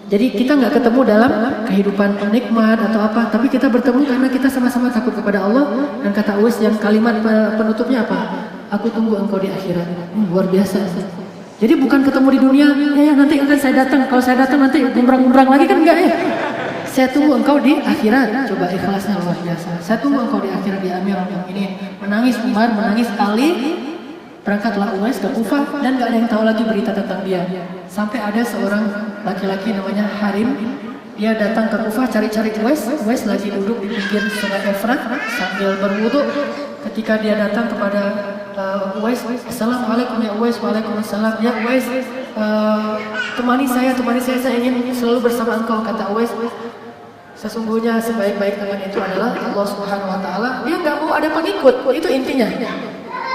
Speaker 1: Jadi kita nggak ketemu dalam kehidupan nikmat atau apa, tapi kita bertemu karena kita sama-sama takut kepada Allah. Dan kata Uwais yang kalimat penutupnya apa? Aku tunggu engkau di akhirat. Luar biasa. Jadi bukan ketemu di dunia, ya nanti akan saya datang. Kalau saya datang nanti gumbrang-gumbrang lagi kan enggak ya? Saya tunggu engkau di akhirat. Coba ikhlasnya luar biasa. Saya tunggu engkau di akhirat di Amirul Mukminin. Menangis Umar, menangis Ali. Berangkatlah Uwais ke Kufah dan gak ada yang tahu lagi berita tentang dia. Sampai ada seorang laki-laki namanya Harim, dia datang ke Kufah cari-cari Uwais. Uwais lagi duduk di pinggir sungai Efrat sambil berwudu. Ketika dia datang kepada Uwais, Assalamualaikum ya Uwais. Waalaikumsalam ya Uwais, temani saya, saya ingin selalu bersama engkau. Kata Uwais, sesungguhnya sebaik-baik teman itu adalah Allah Subhanahu Wa Taala. Dia nggak mau ada pengikut, itu intinya.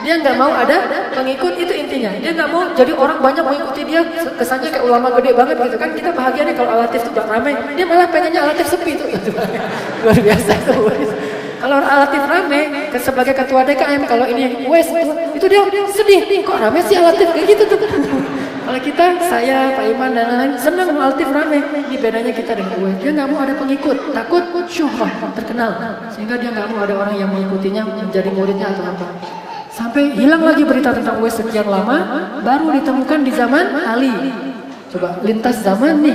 Speaker 1: Dia nggak mau ada pengikut, itu intinya. Dia nggak mau jadi orang banyak mengikuti dia, kesannya kayak ulama gede banget gitu kan. Kita bahagia nih kalau Al-Latif tuh ramai. Dia malah pengennya Al-Latif sepi tuh. Luar biasa tuh. Kalau Al-Latif rame, sebagai ketua DKM, kalau ini Uwais itu dia sedih. Kok rame sih Al-Latif kayak gitu tuh. Kalau kita, saya, Pak Iman dan lain-lain senang Al-Latif rame. Ini bedanya kita dengan Uwais. Dia nggak mau ada pengikut, takut syuhrah, terkenal, sehingga dia nggak mau ada orang yang mengikutinya menjadi muridnya atau apa. Sampai hilang lagi berita tentang Uwais sekian lama, baru ditemukan di zaman Ali. Coba lintas zaman nih.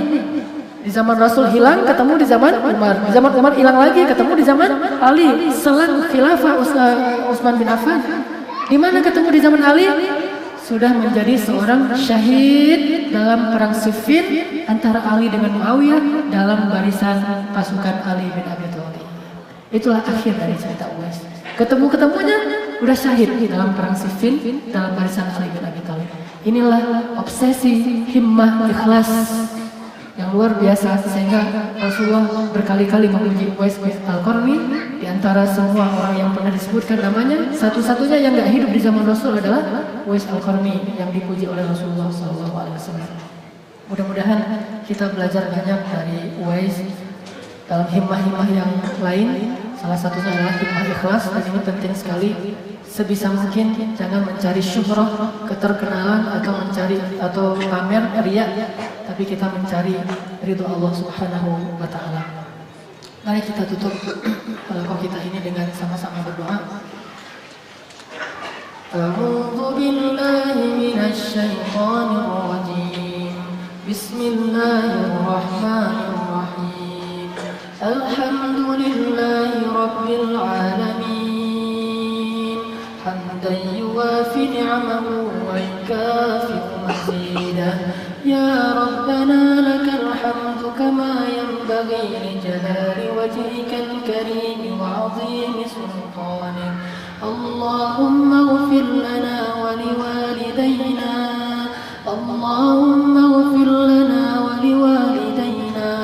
Speaker 1: Di zaman Rasul hilang, ketemu di zaman Umar. Di zaman Umar hilang lagi, ketemu di zaman Ali. Selang khilafah Utsman bin Affan. Di mana ketemu di zaman Ali? Sudah menjadi seorang syahid dalam perang Siffin antara Ali dengan Muawiyah dalam barisan pasukan Ali bin Abi Thalib. Itulah akhir dari cerita Uwais. Ketemu-ketemunya udah syahid dalam perang Siffin dalam barisan Ali bin Abi Thalib. Inilah obsesi, himmah, ikhlas yang luar biasa sehingga Rasulullah berkali-kali memuji Uwais Al-Qarni. Di antara semua orang yang pernah disebutkan namanya, satu-satunya yang nggak hidup di zaman Rasul adalah Uwais Al-Qarni yang dipuji oleh Rasulullah SAW. Mudah-mudahan kita belajar banyak dari Uwais dalam himmah-himmah yang lain. Salah satunya adalah himmah ikhlas, dan ini penting sekali. Sebisa mungkin jangan mencari syuhrah, keterkenalan atau pamer, riya, tapi kita mencari ridho Allah Subhanahu wa Ta'ala. Mari kita tutup halaqah kita ini dengan sama-sama berdoa. A'udzu billahi minasy syaithanir rajim. Bismillahirrahmanirrahim. Alhamdulillahi rabbil alamin. Hamdan yuwafi ni'amahu wa yukafi'u mazidah. Ya Rabbana lakal hamdu kama yanbaghi li jalali wajhikal karim wa 'azimi sultanik. Allahumma ighfir lana wa liwalidayna. Allahumma ighfir lana wa liwalidayna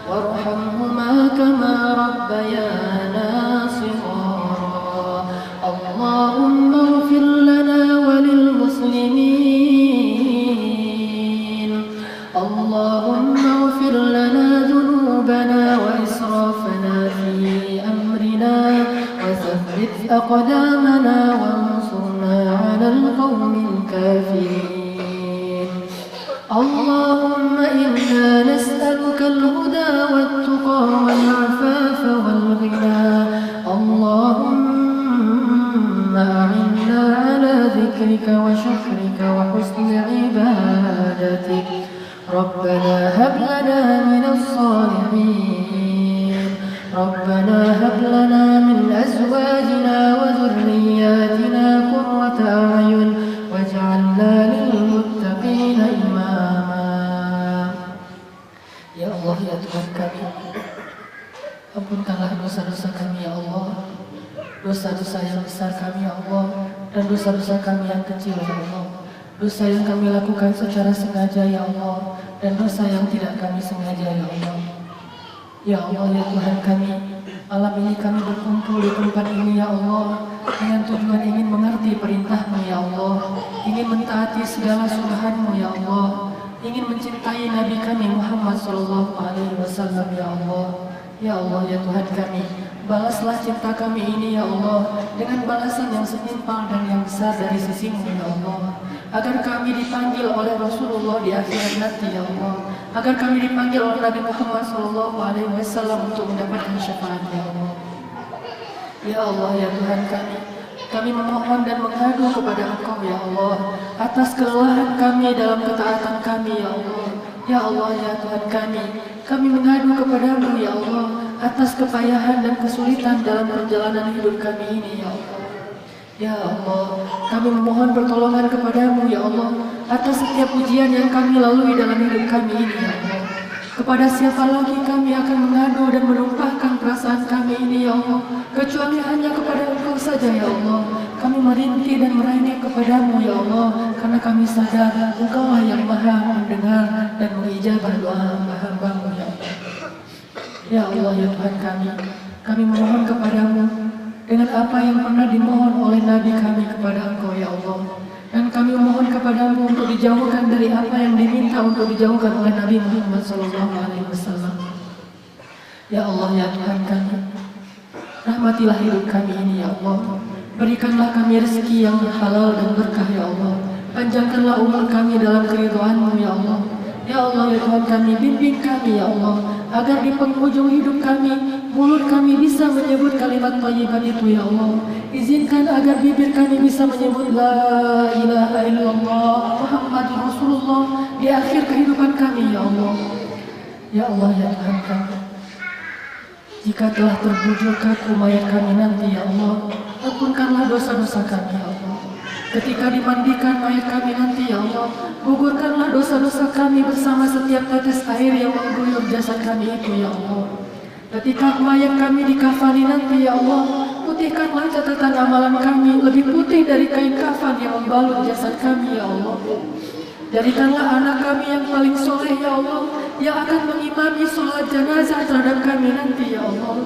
Speaker 1: warhamhuma kama rabbayana shighara. Allahumma ighfir lana wa lil muslimin. Allahumma ighfir lana dhunubana wa israfana fi amrina wa thabbit aqdamana wansurna 'alal qawmil kafirin. Allahumma inna nas'aluka al-huda wat-tuqa wal-'afafa wal-ghina. Allahumma a'inna 'ala dhikrika wa syukrika wa husni ibadatik. Rabbana hab lana minas salihin. Rabbana hab lana min azwajina wa dhurriyyatina qurrata a'yun waj'alna lil muttaqina imama. Ya Allah, ya Tuhan kami, ampunkanlah dosa-dosa kami ya Allah, dosa-dosa yang besar kami ya Allah, dan dosa-dosa kami yang kecil ya Allah, dosa yang kami lakukan secara sengaja ya Allah, dan dosa yang tidak kami sengaja ya Allah. Ya Allah, ya Tuhan kami, Malam ini kami berkumpul di tempat ini ya Allah, dengan tujuan ingin mengerti perintah-Mu ya Allah, ingin mentaati segala suruhan-Mu ya Allah, ingin mencintai Nabi kami Muhammad sallallahu alaihi wasallam ya Allah. Ya Allah ya Tuhan kami, balaslah cinta kami ini ya Allah dengan balasan yang setimpal dan yang besar dari sisi-Mu ya Allah, agar kami dipanggil oleh Rasulullah di akhirat nanti ya Allah, agar kami dipanggil oleh Nabi Muhammad sallallahu alaihi wasallam untuk mendapatkan syafaat ya Allah. Ya Allah ya Tuhan kami memohon dan mengadu kepada Engkau ya Allah atas kelelahan kami dalam ketaatan kami ya Allah. Ya Allah ya Tuhan kami mengadu kepadamu ya Allah atas kepayahan dan kesulitan dalam perjalanan hidup kami ini ya Allah. Ya Allah, kami memohon pertolongan kepadamu ya Allah atas setiap ujian yang kami lalui dalam hidup kami ini ya Allah. Kepada siapa lagi kami akan mengadu dan menumpahkan perasaan kami ini ya Allah, kecuali hanya kepada Engkau saja ya Allah. Kami merintih dan merengek kepadamu ya Allah, karena kami sadar Engkaulah yang maha mendengar dan mengijabah doa hamba-Mu ya Allah. Ya Allah ya Tuhan kami memohon kepadamu dengan apa yang pernah dimohon oleh Nabi kami kepada Engkau ya Allah. Dan kami mohon kepadamu untuk dijauhkan dari apa yang diminta untuk dijauhkan oleh Nabi Muhammad SAW. Ya Allah ya Tuhan rahmatilah hidup kami ini ya Allah. Berikanlah kami rezeki yang halal dan berkah ya Allah. Panjangkanlah umur kami dalam keridhaan-Mu ya Allah. Ya Allah ya Tuhan bimbing kami ya Allah, agar di penghujung hidup kami, mulut kami bisa menyebut kalimat thayyibat itu ya Allah. Izinkan agar bibir kami bisa menyebut La ilaha illallah Muhammadur Rasulullah di akhir kehidupan kami ya Allah. Ya Allah ya Tuhan jika telah terbujur kaku mayat kami nanti ya Allah, ampunkanlah dosa-dosa kami ya Allah. Ketika dimandikan mayat kami nanti ya Allah, gugurkanlah dosa-dosa kami bersama setiap tetes air yang mengguyur jasad kami itu ya Allah. Ketika mayat kami dikafani nanti ya Allah, putihkanlah catatan amalan kami lebih putih dari kain kafan yang membalut jasad kami ya Allah. Jadikanlah anak kami yang paling soleh ya Allah, yang akan mengimami sholat jenazah terhadap kami nanti ya Allah.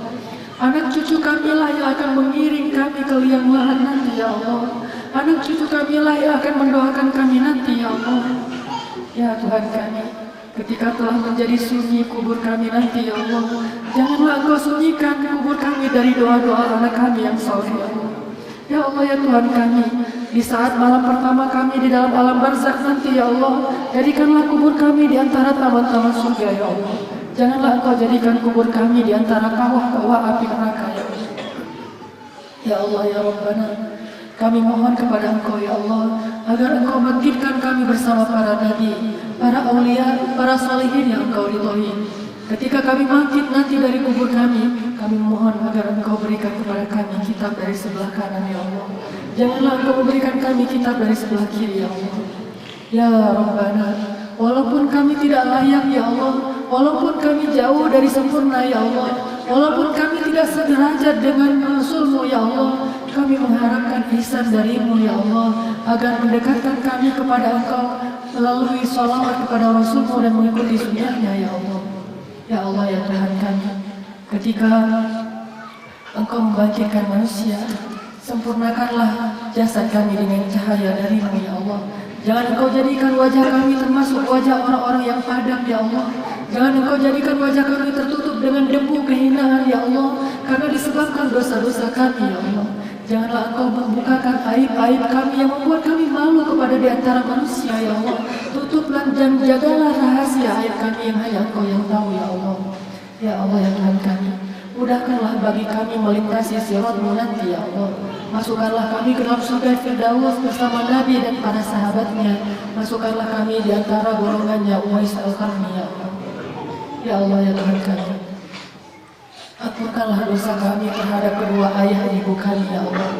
Speaker 1: Anak cucu kamilah yang akan mengiring kami ke liang lahat nanti ya Allah. Anak cucu kamilah yang akan mendoakan kami nanti ya Allah. Ya Tuhan ketika telah menjadi sunyi kubur kami nanti ya Allah, janganlah Engkau sunyikan kubur kami dari doa-doa anak kami yang soleh ya Allah. Ya Allah ya Tuhan di saat malam pertama kami di dalam alam barzakh nanti ya Allah, jadikanlah kubur kami di antara taman-taman surga ya Allah. Janganlah Engkau jadikan kubur kami di antara kawah-kawah api neraka ya Allah. Ya Allah ya Rabbana, kami mohon kepada Engkau ya Allah, agar Engkau bangkitkan kami bersama para nabi, para aulia, para salihin yang Engkau ridhoi. Ketika kami bangkit nanti dari kubur kami mohon agar Engkau berikan kepada kami kitab dari sebelah kanan ya Allah. Janganlah Engkau memberikan kami kitab dari sebelah kiri ya Allah. Ya Rabbana, walaupun kami tidak layak ya Allah, walaupun kami jauh dari sempurna ya Allah, walaupun kami tidak sederajat dengan Rasul-Mu ya Allah, kami mengharapkan ihsan dari-Mu ya Allah, agar mendekatkan kami kepada Engkau melalui sholawat kepada Rasul-Mu dan mengikuti sunnahnya ya Allah. Ya Allah ya Tuhan ketika Engkau membangkitkan manusia, sempurnakanlah jasad kami dengan cahaya dari-Mu ya Allah. Jangan Engkau jadikan wajah kami termasuk wajah orang-orang yang padam ya Allah. Jangan Engkau jadikan wajah kami tertutup dengan debu kehinaan ya Allah, karena disebabkan dosa-dosa kami ya Allah. Janganlah Engkau membukakan aib-aib kami yang membuat kami malu kepada di antara manusia ya Allah. Tutuplah dan jagalah rahasia aib kami yang hanya Engkau yang tahu ya Allah. Ya Allah ya Tuhan mudahkanlah bagi kami melintasi sirat-Mu nanti ya Allah. Masukkanlah kami ke dalam surga Firdaus bersama Nabi dan para sahabatnya. Masukkanlah kami di antara golongannya Uwais Al-Qarni ya Allah. Ya Allah ya Tuhan ampunkanlah dosa kami terhadap kedua ayah ibu kami ya Allah.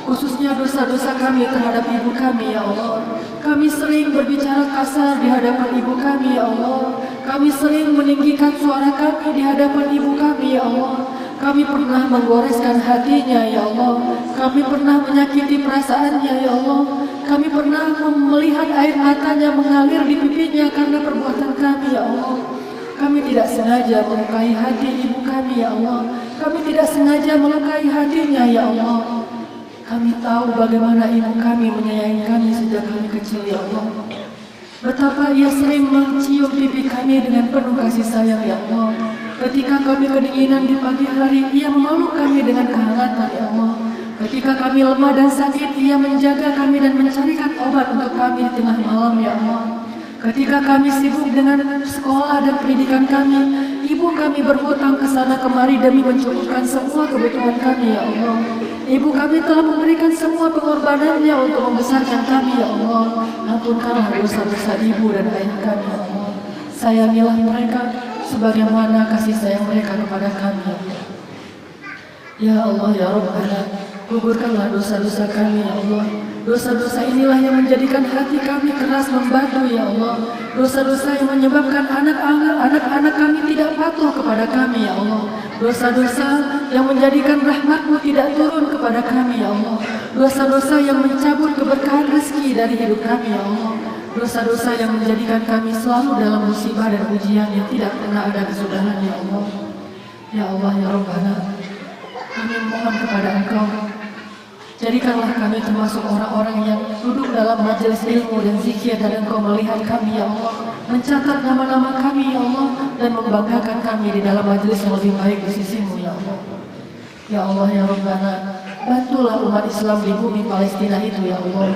Speaker 1: Khususnya dosa-dosa kami terhadap ibu kami ya Allah. Kami sering berbicara kasar di hadapan ibu kami ya Allah. Kami sering meninggikan suara kami di hadapan ibu kami ya Allah. Kami pernah menggoreskan hatinya ya Allah. Kami pernah menyakiti perasaannya ya Allah. Kami pernah melihat air matanya mengalir di pipinya karena perbuatan kami ya Allah. Kami tidak sengaja melukai hati ibu kami ya Allah. Kami tidak sengaja melukai hatinya ya Allah. Kami tahu bagaimana ibu kami menyayangi kami sejak kami kecil ya Allah. Betapa ia sering mencium pipi kami dengan penuh kasih sayang ya Allah. Ketika kami kedinginan di pagi hari, ia memeluk kami dengan kehangatan ya Allah. Ketika kami lemah dan sakit, ia menjaga kami dan mencarikan obat untuk kami di tengah malam ya Allah. Ketika kami sibuk dengan sekolah dan pendidikan kami, ibu kami berhutang ke sana kemari demi mencukupkan semua kebutuhan kami ya Allah. Ibu kami telah memberikan semua pengorbanannya untuk membesarkan kami ya Allah. Ampunkanlah dosa-dosa ibu dan ayah kami ya Allah. Sayangilah mereka sebagaimana kasih sayang mereka kepada kami ya Allah. Ya Allah ya Rabbana, gugurkanlah dosa-dosa kami ya Allah. Dosa-dosa inilah yang menjadikan hati kami keras membatu ya Allah. Dosa-dosa yang menyebabkan anak-anak kami tidak patuh kepada kami ya Allah. Dosa-dosa yang menjadikan rahmat-Mu tidak turun kepada kami ya Allah. Dosa-dosa yang mencabut keberkahan rezeki dari hidup kami ya Allah. Dosa-dosa yang menjadikan kami selalu dalam musibah dan ujian yang tidak pernah ada kesudahan ya Allah. Ya Allah ya Rabbana, kami mohon kepada Engkau, jadikanlah kami termasuk orang-orang yang duduk dalam majelis ilmu dan zikir, dan Engkau melihat kami ya Allah, mencatat nama-nama kami ya Allah, dan membanggakan kami di dalam majelis yang lebih baik di sisi-Mu ya Allah. Ya Allah ya Rabbana, bantulah umat Islam di bumi Palestina itu ya Allah.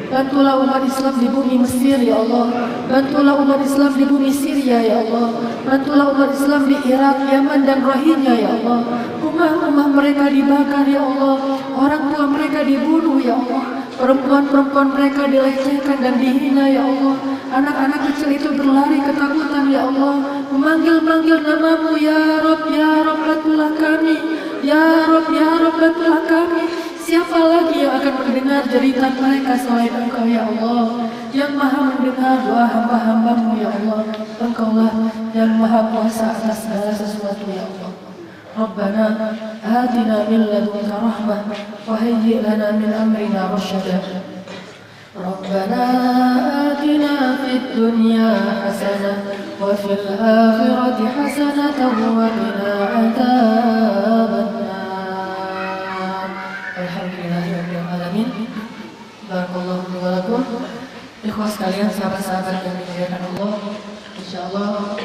Speaker 1: Bantulah umat Islam di bumi Mesir ya Allah. Bantulah umat Islam di bumi Syria ya Allah. Bantulah umat Islam di Irak, Yaman dan Rohingya ya Allah. Rumah-rumah mereka dibakar ya Allah. Orang tua mereka dibunuh ya Allah. Perempuan-perempuan mereka dilecehkan dan dihina ya Allah. Anak-anak kecil itu berlari ketakutan ya Allah, memanggil-manggil nama-Mu ya Rob, bantulah kami. Ya Rob, bantulah kami. Siapa lagi yang akan mendengar jeritan mereka selain Engkau ya Allah, yang maha mendengar doa hamba-hamba-Mu ya Allah. Engkaulah yang maha kuasa atas segala sesuatu ya Allah. Rabbana atina min ladunka rahmah wa hayyi lana min amrina rasyada. Rabbana atina fid dunya hasanah wa fil akhirati hasanah wa qina adzabannar. Alhamdulillahirrahmanirrahim. Barakallahu wa lakum. Ikhwas sekalian, sahabat-sahabat yang dimuliakan Allah, insyaallah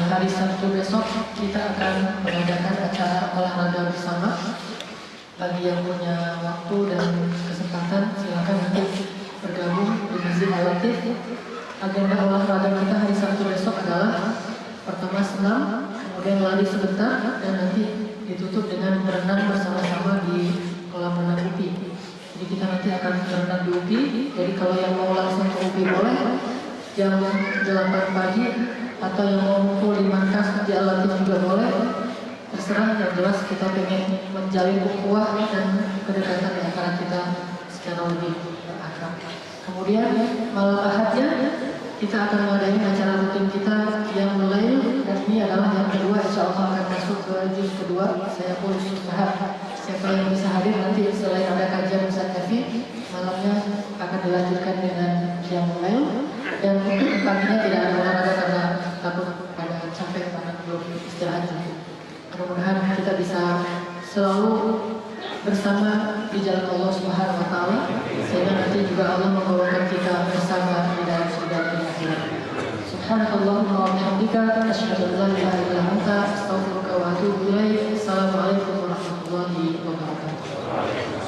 Speaker 1: hari Sabtu besok kita akan mengadakan acara olahraga bersama. Bagi yang punya waktu dan kesempatan, silakan nanti bergabung di Masjid Al-Latif. Agenda olahraga kita hari Sabtu besok adalah pertama senam, kemudian lari sebentar, dan nanti ditutup dengan berenang bersama-sama di kolam renang UPI. Jadi kita nanti akan berenang di UPI. Jadi kalau yang mau langsung ke UPI boleh jam 8 pagi, atau yang mau ngumpul di markas di Al-Latif juga boleh. Terserah, yang jelas kita pengen menjalin ukhuwah dan kedekatan di antara kita secara lebih akrab. Kemudian malam Ahadnya kita akan mengadakan acara rutin kita yang mulai, dan ini adalah yang kedua, insyaallah akan masuk ke juz kedua. Saya pun usaha siapa yang bisa hadir nanti selain ada kajian Ustaz Kafi, malamnya akan dilanjutkan dengan yang mulai, dan paginya tidak ada olahraga karena takut pada capek karena belum istirahat juga. Mudah-mudahan kita bisa selalu bersama di jalan Allah Subhanahu wa taala, sehingga nanti juga Allah membawakan kita bersama di dalam surga dan akhirat. Subhanallahumma wa bihamdika asyhadu an la ilaha illa anta astaghfiruka wa atubu ilaik. Assalamualaikum warahmatullahi wabarakatuh.